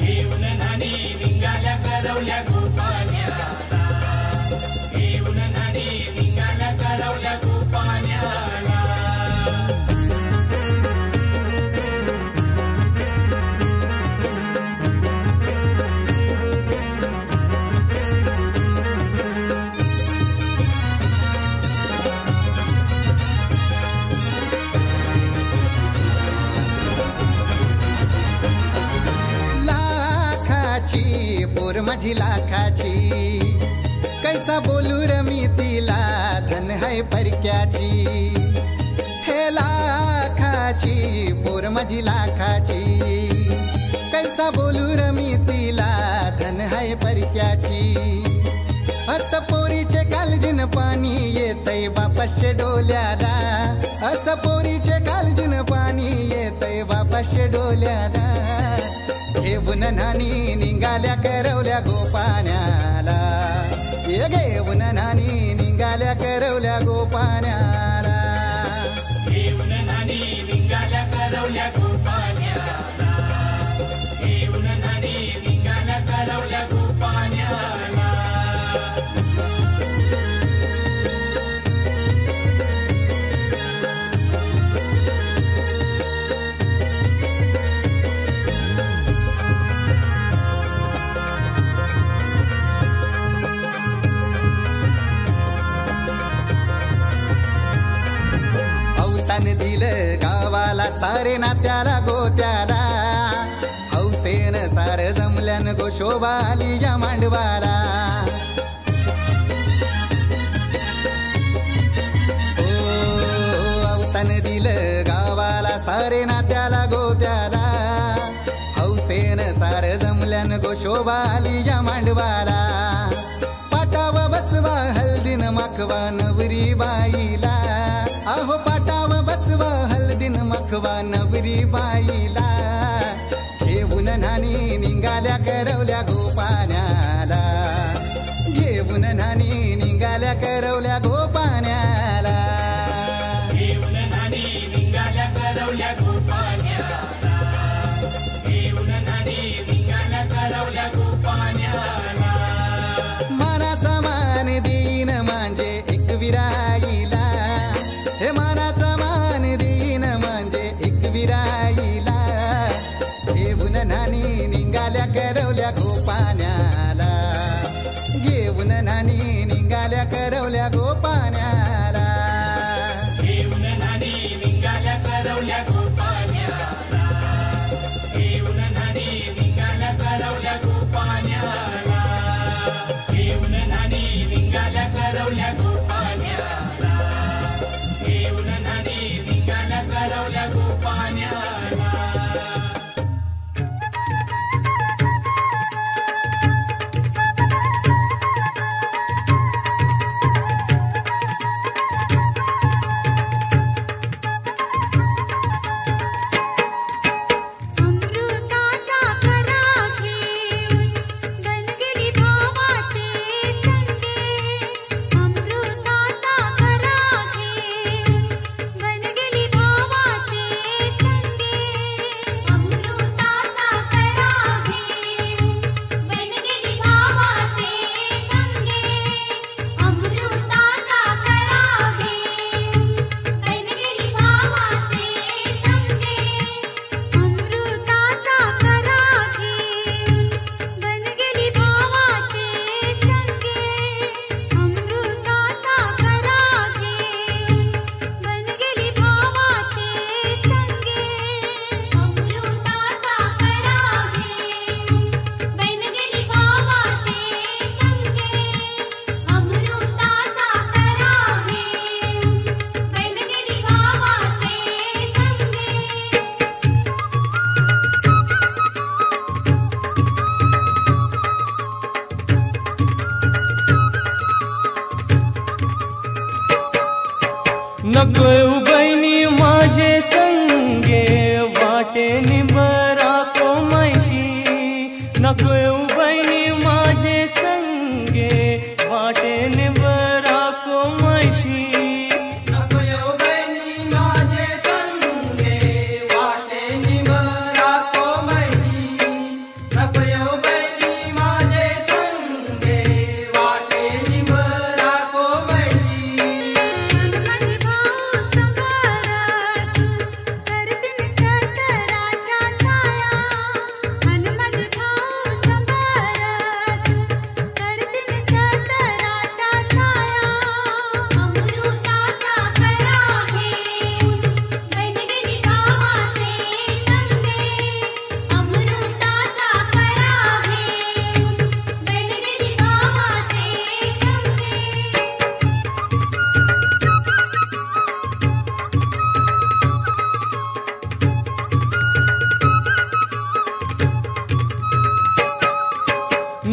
घेऊन न्हाणी निघाल्या करवल्या गोपान्याला घेऊन न्हाणी निघाल्या करवल्या गोपान्याला पोर माझी लाखाची कैसा बोलू र मी तिला धन है परक्याची हे लाखाची पोर माझी लाखाची कैसा बोलू र मी तिला धन है परक्याची अस पोरीचे कालजीन पाणी येतय बापाशे डोल्याला अस पोरीचे कालजीन पाणी येतय बापाशे डोल्याला घेऊन न्हाणी निघाल्या करवल्या गोपान्याला घेऊन न्हाणी निघाल्या करवल्या गोपान्याला घेऊन न्हाणी निघाल्या करवल्या गोपान्याला घेऊन न्हाणी निघाल्या करवल्या गोपान्याला दिलं गावाला सारे नात्याला गोत्याला हौसेन सार जमल्यान गोशोभा आली या मांडवाला अवतान दिलं गावाला सारे नात्याला गोत्याला हौसेन सार जमल्यान गोशोभा आली या मांडवाला पाटावा बसवा हल्दीन माखवा नवरी बाईला अहो पाटावा बसवा हल्दीन माखवा नवरी बाईला घेऊन न्हाणी निघाल्या करवल्या गोपान्याला घेऊन न्हाणी निघाल्या करवल्या गोपान्याला घेऊन न्हाणी निघाल्या करवल्या गोपान्याला घेऊन न्हाणी निघाल्या करवल्या गोपान्याला मनाचा मान देईन म्हणजे एक विरा बाईला हे मानाचा मान देईन म्हणजे एकविराईला घेऊन नानी निघाल्या करवल्या गोपाण्याला घेऊन नानी निघाल्या करवल्या गोपाण्याला घेऊन नानी निघाल्या करवल्या गोपाण्याला घेऊन नानी निघाल्या करवल्या गोपाण्याला घेऊन नानी निघाल्या करवल्या गोपाण्याला घेऊन नानी निघाल्या करवल्या गोपाण्याला नको बहिणी माझे संगे वाटे निबरा को मैशी नको बहिणी माझे संगे वाटे निबरा को मैशी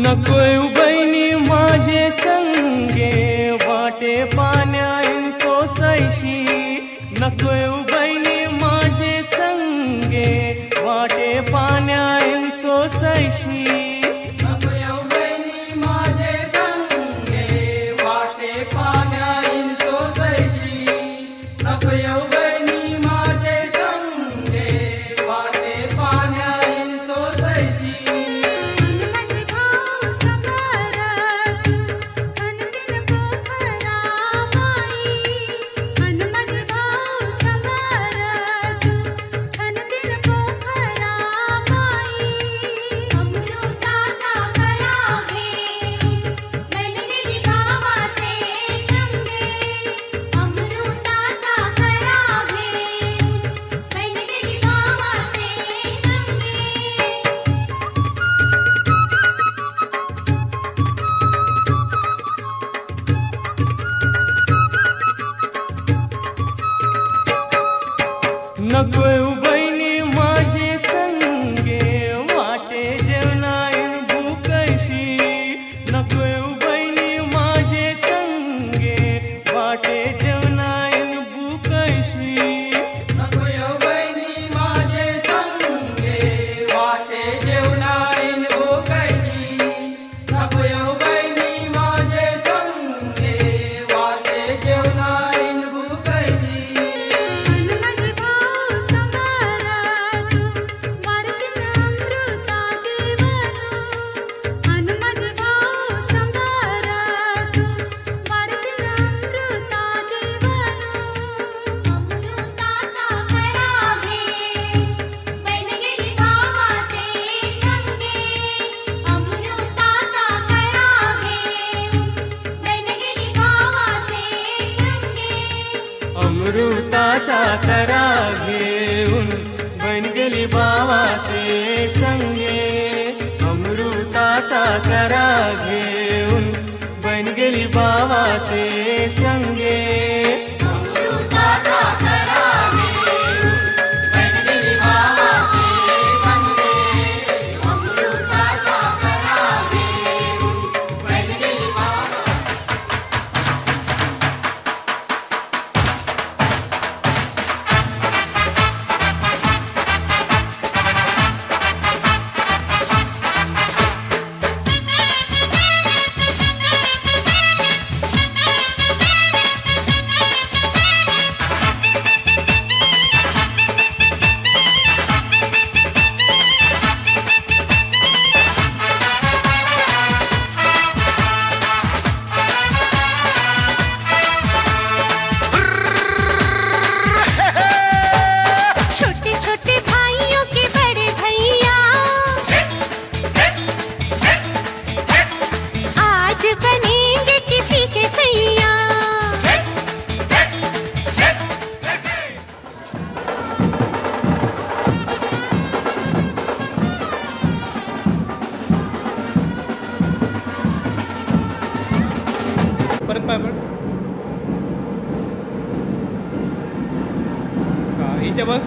नको बहिणी माझे संगे वाटे पाण्यान सोसायशी नको बहिणी माझे संगे वाटे पाण्यान सोसायशी नको बहिणी माझे संगे वाटे जेवणाईन भूकशी नको बहिणी माझे संगे वाटे जेवणाईन भूकशी नको बहिणी माझे संगे वाटे जेवणाईन भूकशी नको बहिणी माझे संगे वाटे जेवणाईन भूकशी हनुमत भाऊ संभारा तू अमृताचा करा घेऊन बन गेली भावाचे संगे, अमृताचा करा घेऊन बन गेली भावाचे संगे. अमृताचा करा घेऊन बन गेली भावाचे संगे, अमृताचा करा घेऊन बन गेली परत पाय पड. इथे बघ.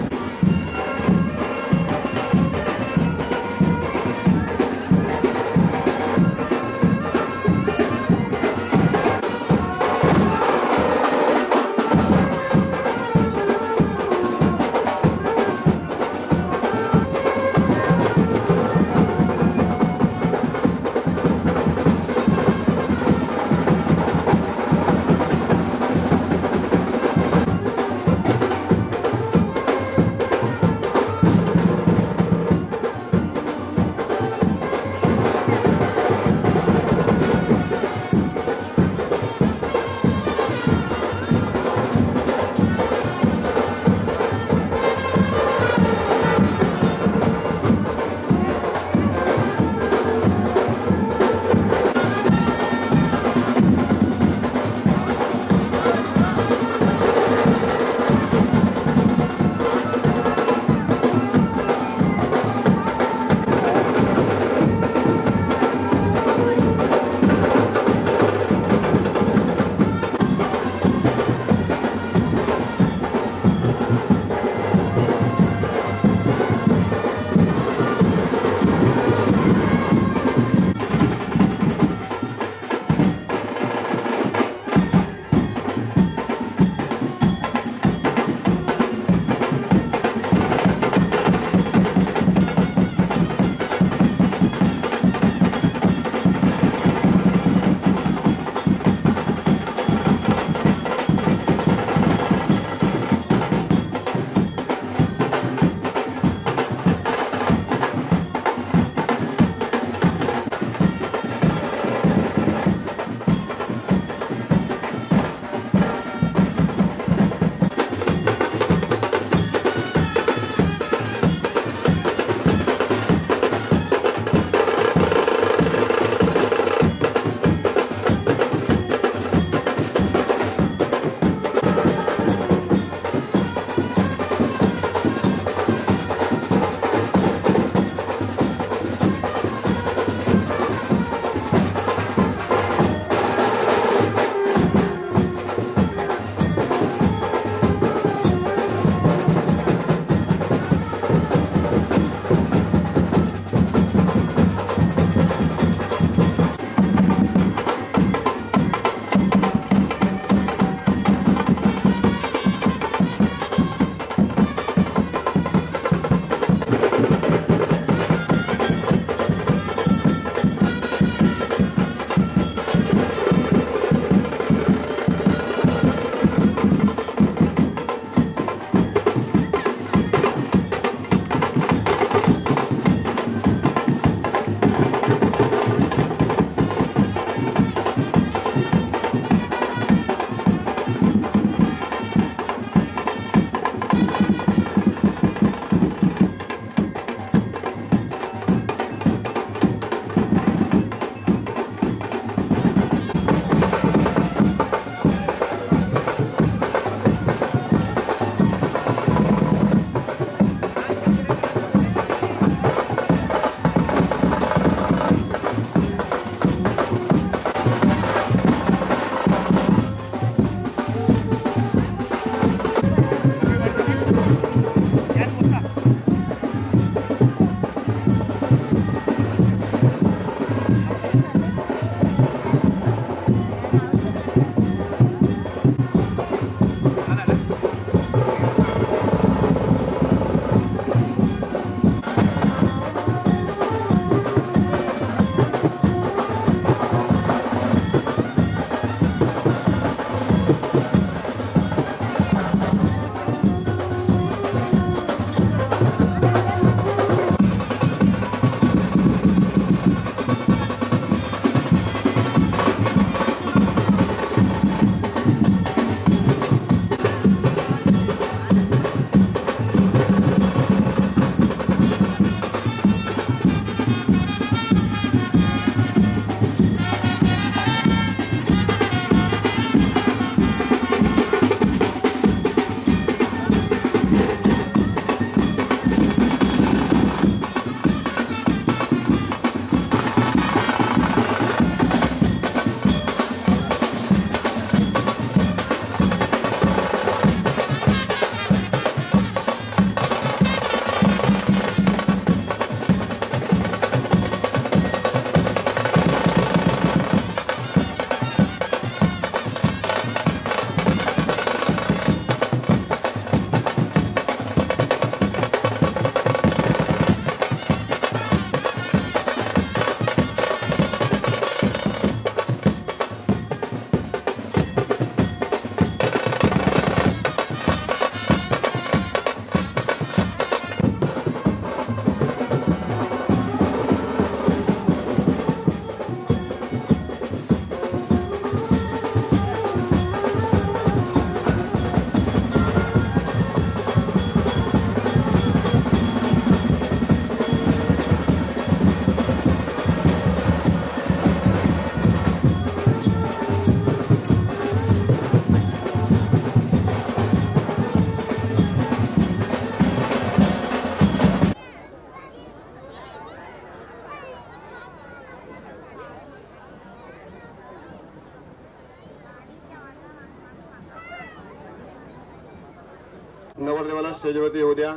नवरदेवाला स्टेजवरती येऊ द्या.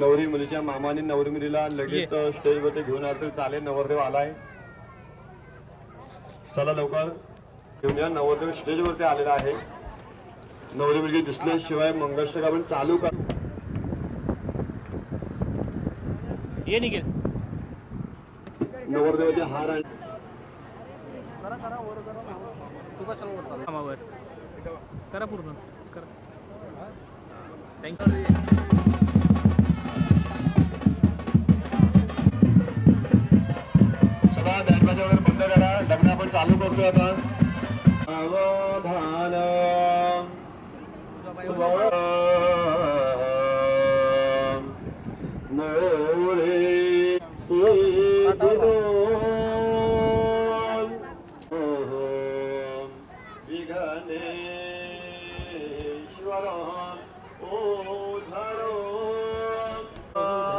नवरी मुलीच्या मामाने नवरी मुलीला लगेच स्टेजवरती घेऊन आलं तरी चालेल. नवरदेव आलाय, चला लवकर घेऊन या. नवरदेव स्टेजवरती आलेला आहे. नवरी मुलगी दिसल्याशिवाय मंगळसूत्र आपण चालू कर. ये निघेल नवरदेवाचे हार आणि कामावर करा पूर्ण करा. सगळा बँडबाजा वगैरे बंद करा. लग्न आपण चालू करतोय आता. सावधान मोरे विघ्नेश्वर ओझरो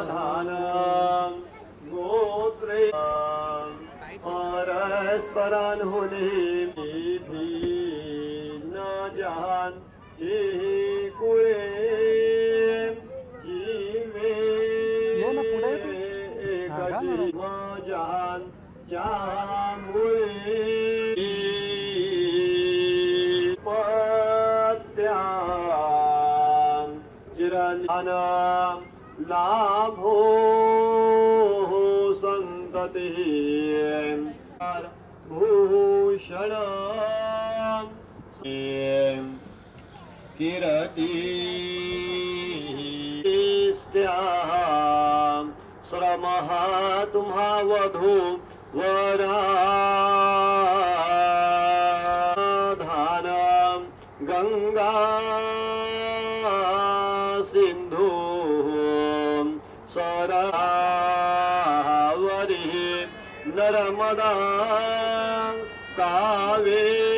धान गोत्रे परस्परान होणे न जहान कुळे जीवे जहान त्यामुळे पत्या चिरंजना लाभो संतती भूषण किरती श्रमः तुम्हा वधू वराधान गंगा सिंधू सरावरी नर्मदा कावेरी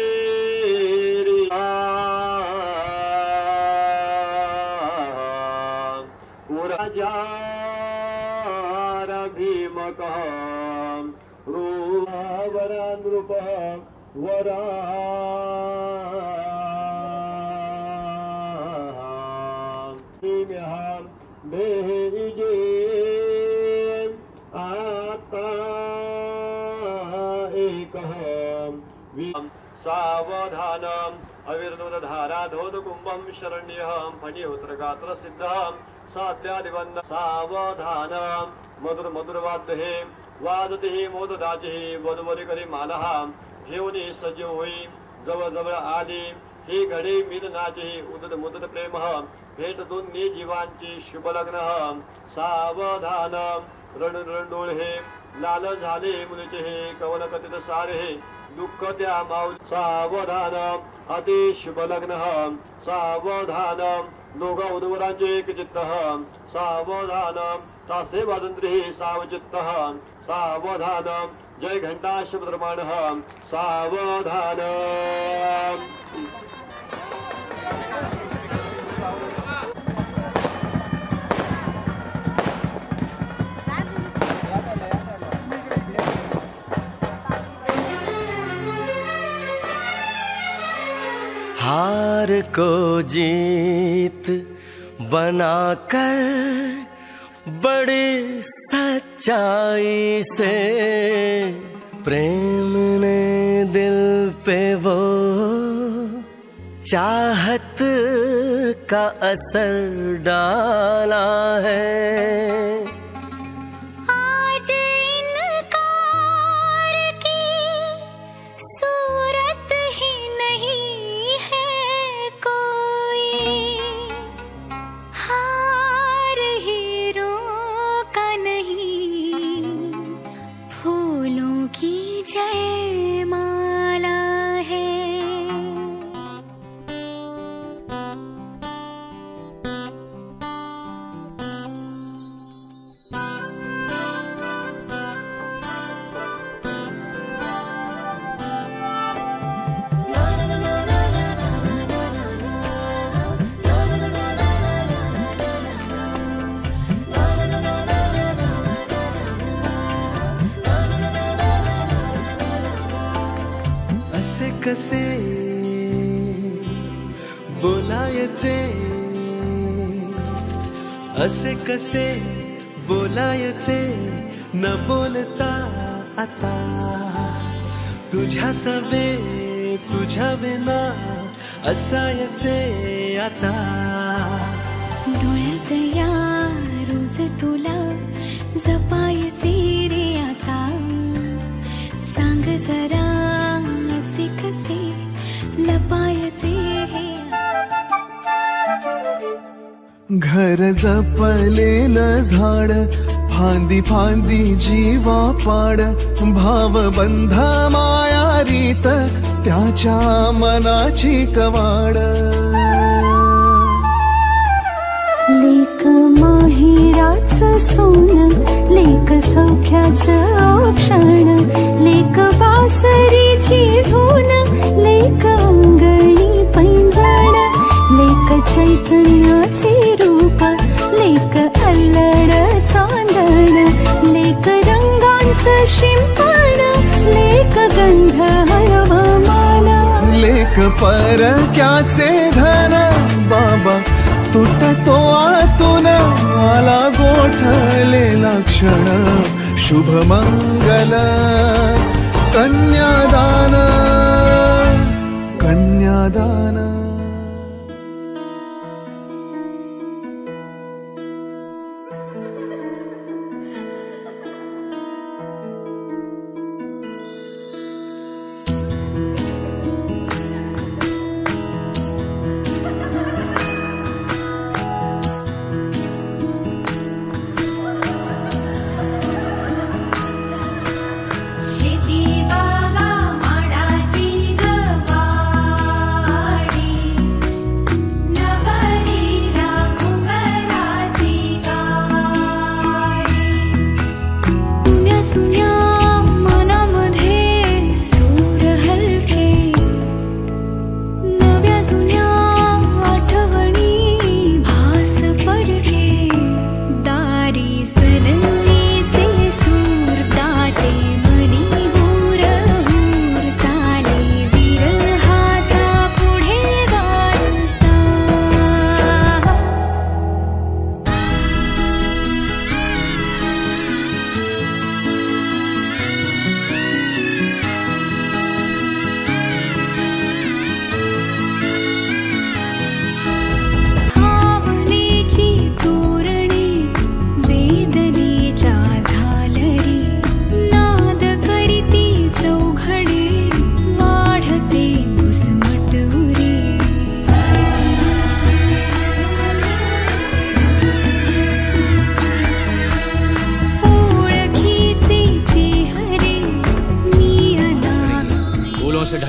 पुराजार भीमक रूपवरा नृप वरा बेजे आता एक सावधानम अविर्नोद धारा धोद कुंभम शरण्यहम फणिहोत्र गात्र सिद्धम साध्यादिवन्न सावधानम मधुर मधुर वाद्य हे वाजते हे मोददाचे वधुवरी करी मानहा घेऊन सजीव होई जवळ जवळ आली ही घडी मिलनाची उदद मुदद प्रेम भेट दोन्ही जीवांची शुभ लग्न सावधान रण रणडोळ हे लाल झाले मुलीचे हे कवन कथित सारे हे दुःख त्या माऊ सावधान अति शुभ लग्न सावधान दोघा उदवरांचे एक चित्त सावधान तासे वाजंत्री सावचित्त सावधान जय घंटा शब्दमान सावधान. हार को जीत बनाकर बड़ी सच्चाई से प्रेम ने दिल पे वो चाहत का असर डाला है. आज इनकार की सूरत ही नहीं है कोई. हार हीरों का नहीं फूलों की जयमाला है. बोलायचे असे कसे बोलायचे न बोलता आता तुझ्या सवे तुझ्या विना असायचे आता डोळ्यात या रोज तुला जपायचे रे आता सांग जरा असे कसे लपायचे हे घर जपलेलं झाड फांदी फांदी जीवा पाड भावबंध माया रीत त्याच्या मनाची कवाड लेक माहिराचं सोन लेक सौख्याचं औक्षण लेक बासरीची धून लेक अंगणी पैंजण लेक चैतन्याचे रूप लेक अल्लड चांदण लेक रंगांचं शिंपण लेक गंध हवामान लेक परक्याचे धन बाबा तुटतो आतून आला गोठलेला क्षण शुभमंगल कन्यादान कन्यादान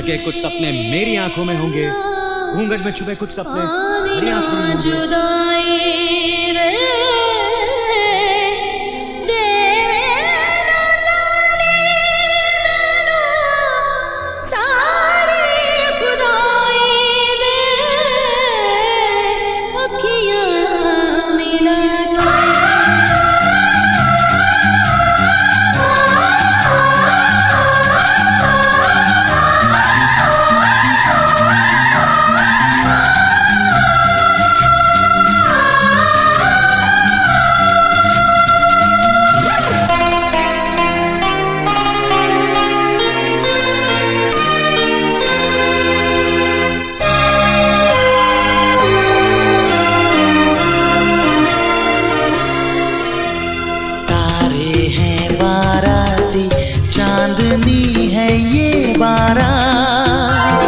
ढके कुछ सपने मेरी आंखों में होंगे घूंघट में छुपे कुछ सपने मेरी आंखों में होंगे चांदनी है ये बारात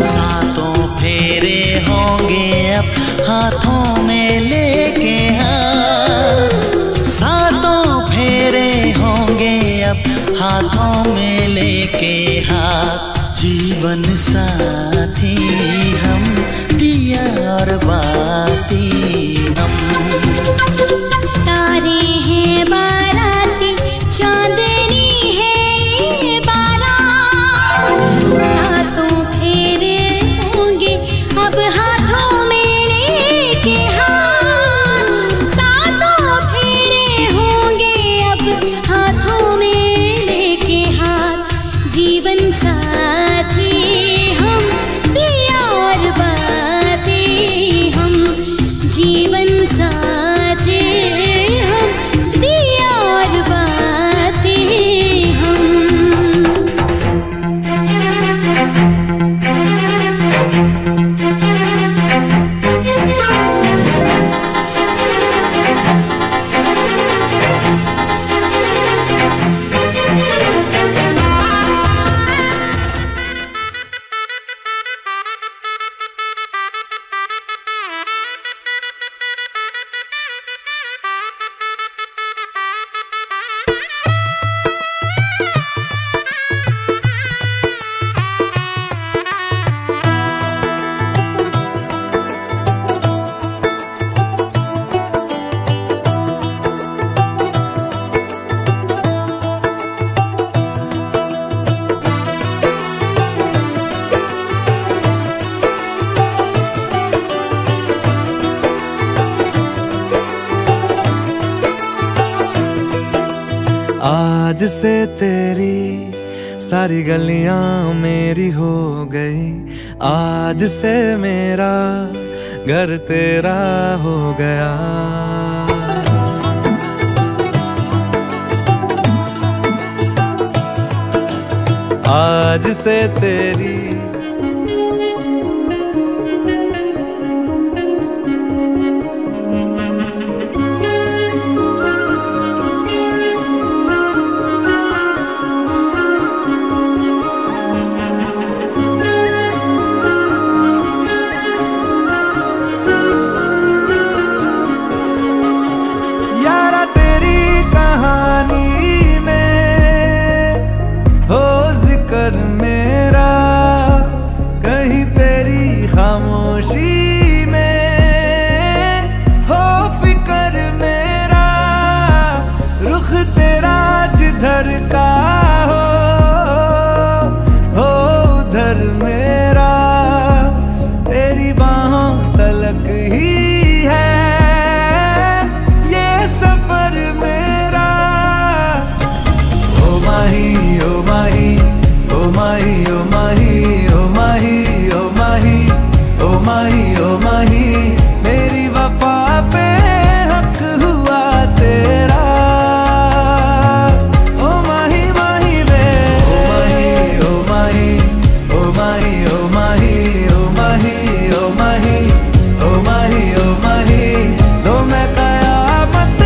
सातों फेरे होंगे अब हाथों में लेके हाथ सातों फेरे होंगे अब हाथों में लेके हाथ जीवन साथी हम दिया और बाती हम तारे हैं बाराती चांदनी है ये बारात सातों फेरे होंगे अब हाथों में लेके हाथ सातों फेरे होंगे अब हाथों में लेके हाथ जीवन साथी हम आज से तेरी सारी गलियां मेरी हो गई, आज से मेरा घर तेरा हो गया। आज से तेरी मेरा कहीं तेरी खामोशी में हो फिक्र मेरा, रुख तेरा जिधर का हो उधर मेरा, तेरी बाहों तलक ही है ये सफर मेरा। ओ माही ओ माही ओ माही ओ माही ओ माही ओ माही ओ माही ओ माही, मेरी वफा पे हक हुआ तेरा। ओ माही माही वे ओ माही ओ माही ओ माही ओ माही ओ माही ओ माही ओ माही ओ माही, तो मैं कयामत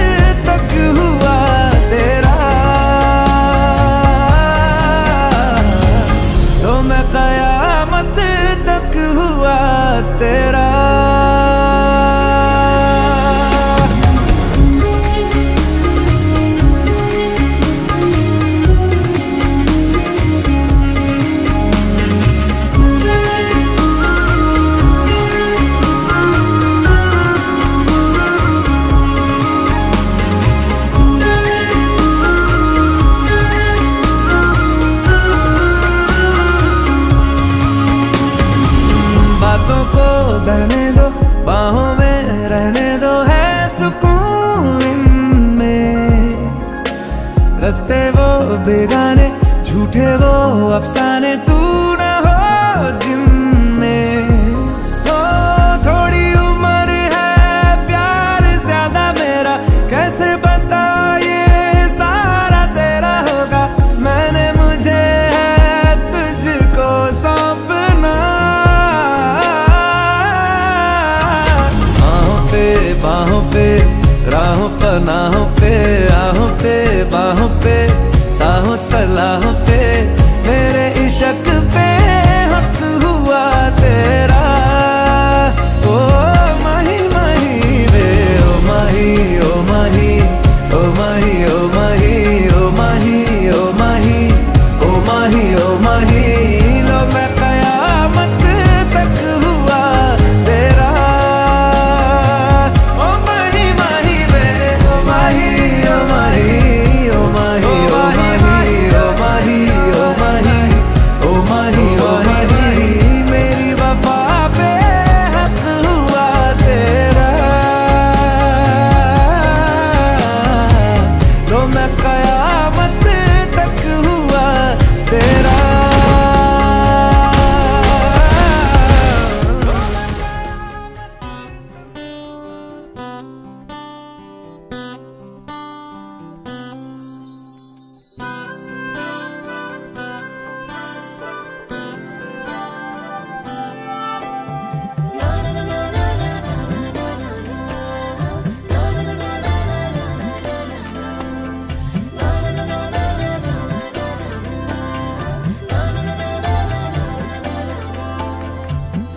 तक हुआ तेरा, तो मैं कयामत तक हुआ तेरा। बातों को बहने दो, बाहों में रहने दो, है सुकून इनमें। रस्ते वो बेगाने, झूठे वो अफसाने, तू न हो जिनमें। ओ थोड़ी उम्र है, प्यार ज्यादा मेरा, कैसे बता ये सारा तेरा होगा। मैंने मुझे है तुझको सौंपना, बाहों पे राहों पनाहों पे, आहों पे बाहों पे, साहों सलाहों पे, मेरे इश्क पे हक हुआ तेरा। ओ माही माही वे ओ माही ओ माही ओ माही ओ माही ओ माही ओ माही ओ माही ओ माही, लो मैं कयामत तक हुआ तेरा। मेरी वफा पे हक हुआ तेरा, तो मैं कयामत तक हुआ तेरा।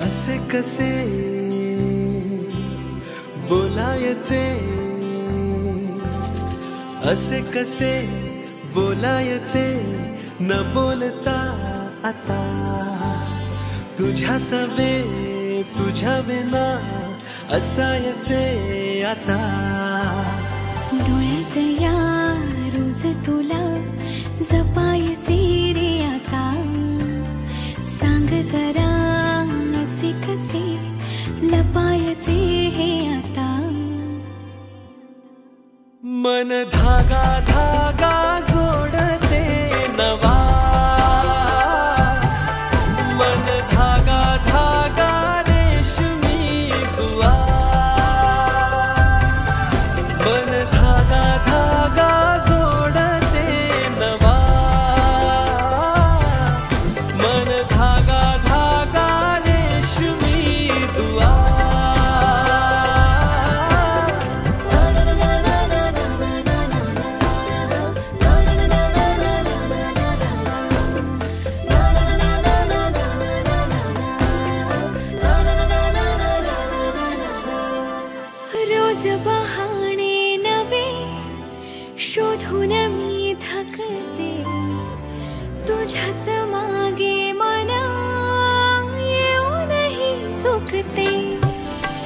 असे कसे बोलायचे, असे कसे बोलायचे, न बोलता आता तुझ्या सवे, तुझ्या विना असायचे आता। डोळ्यात या रोज तुला जपायचे रे आता, सांग जरा असे कसे लपायचे हे आता। मन धागा धागा जोड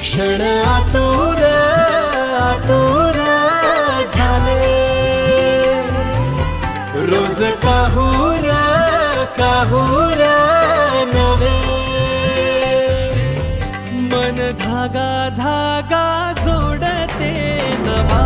क्षण आतुर आतुर झाले रोज काहूर काहूर नवे मन धागा धागा जोडते नवा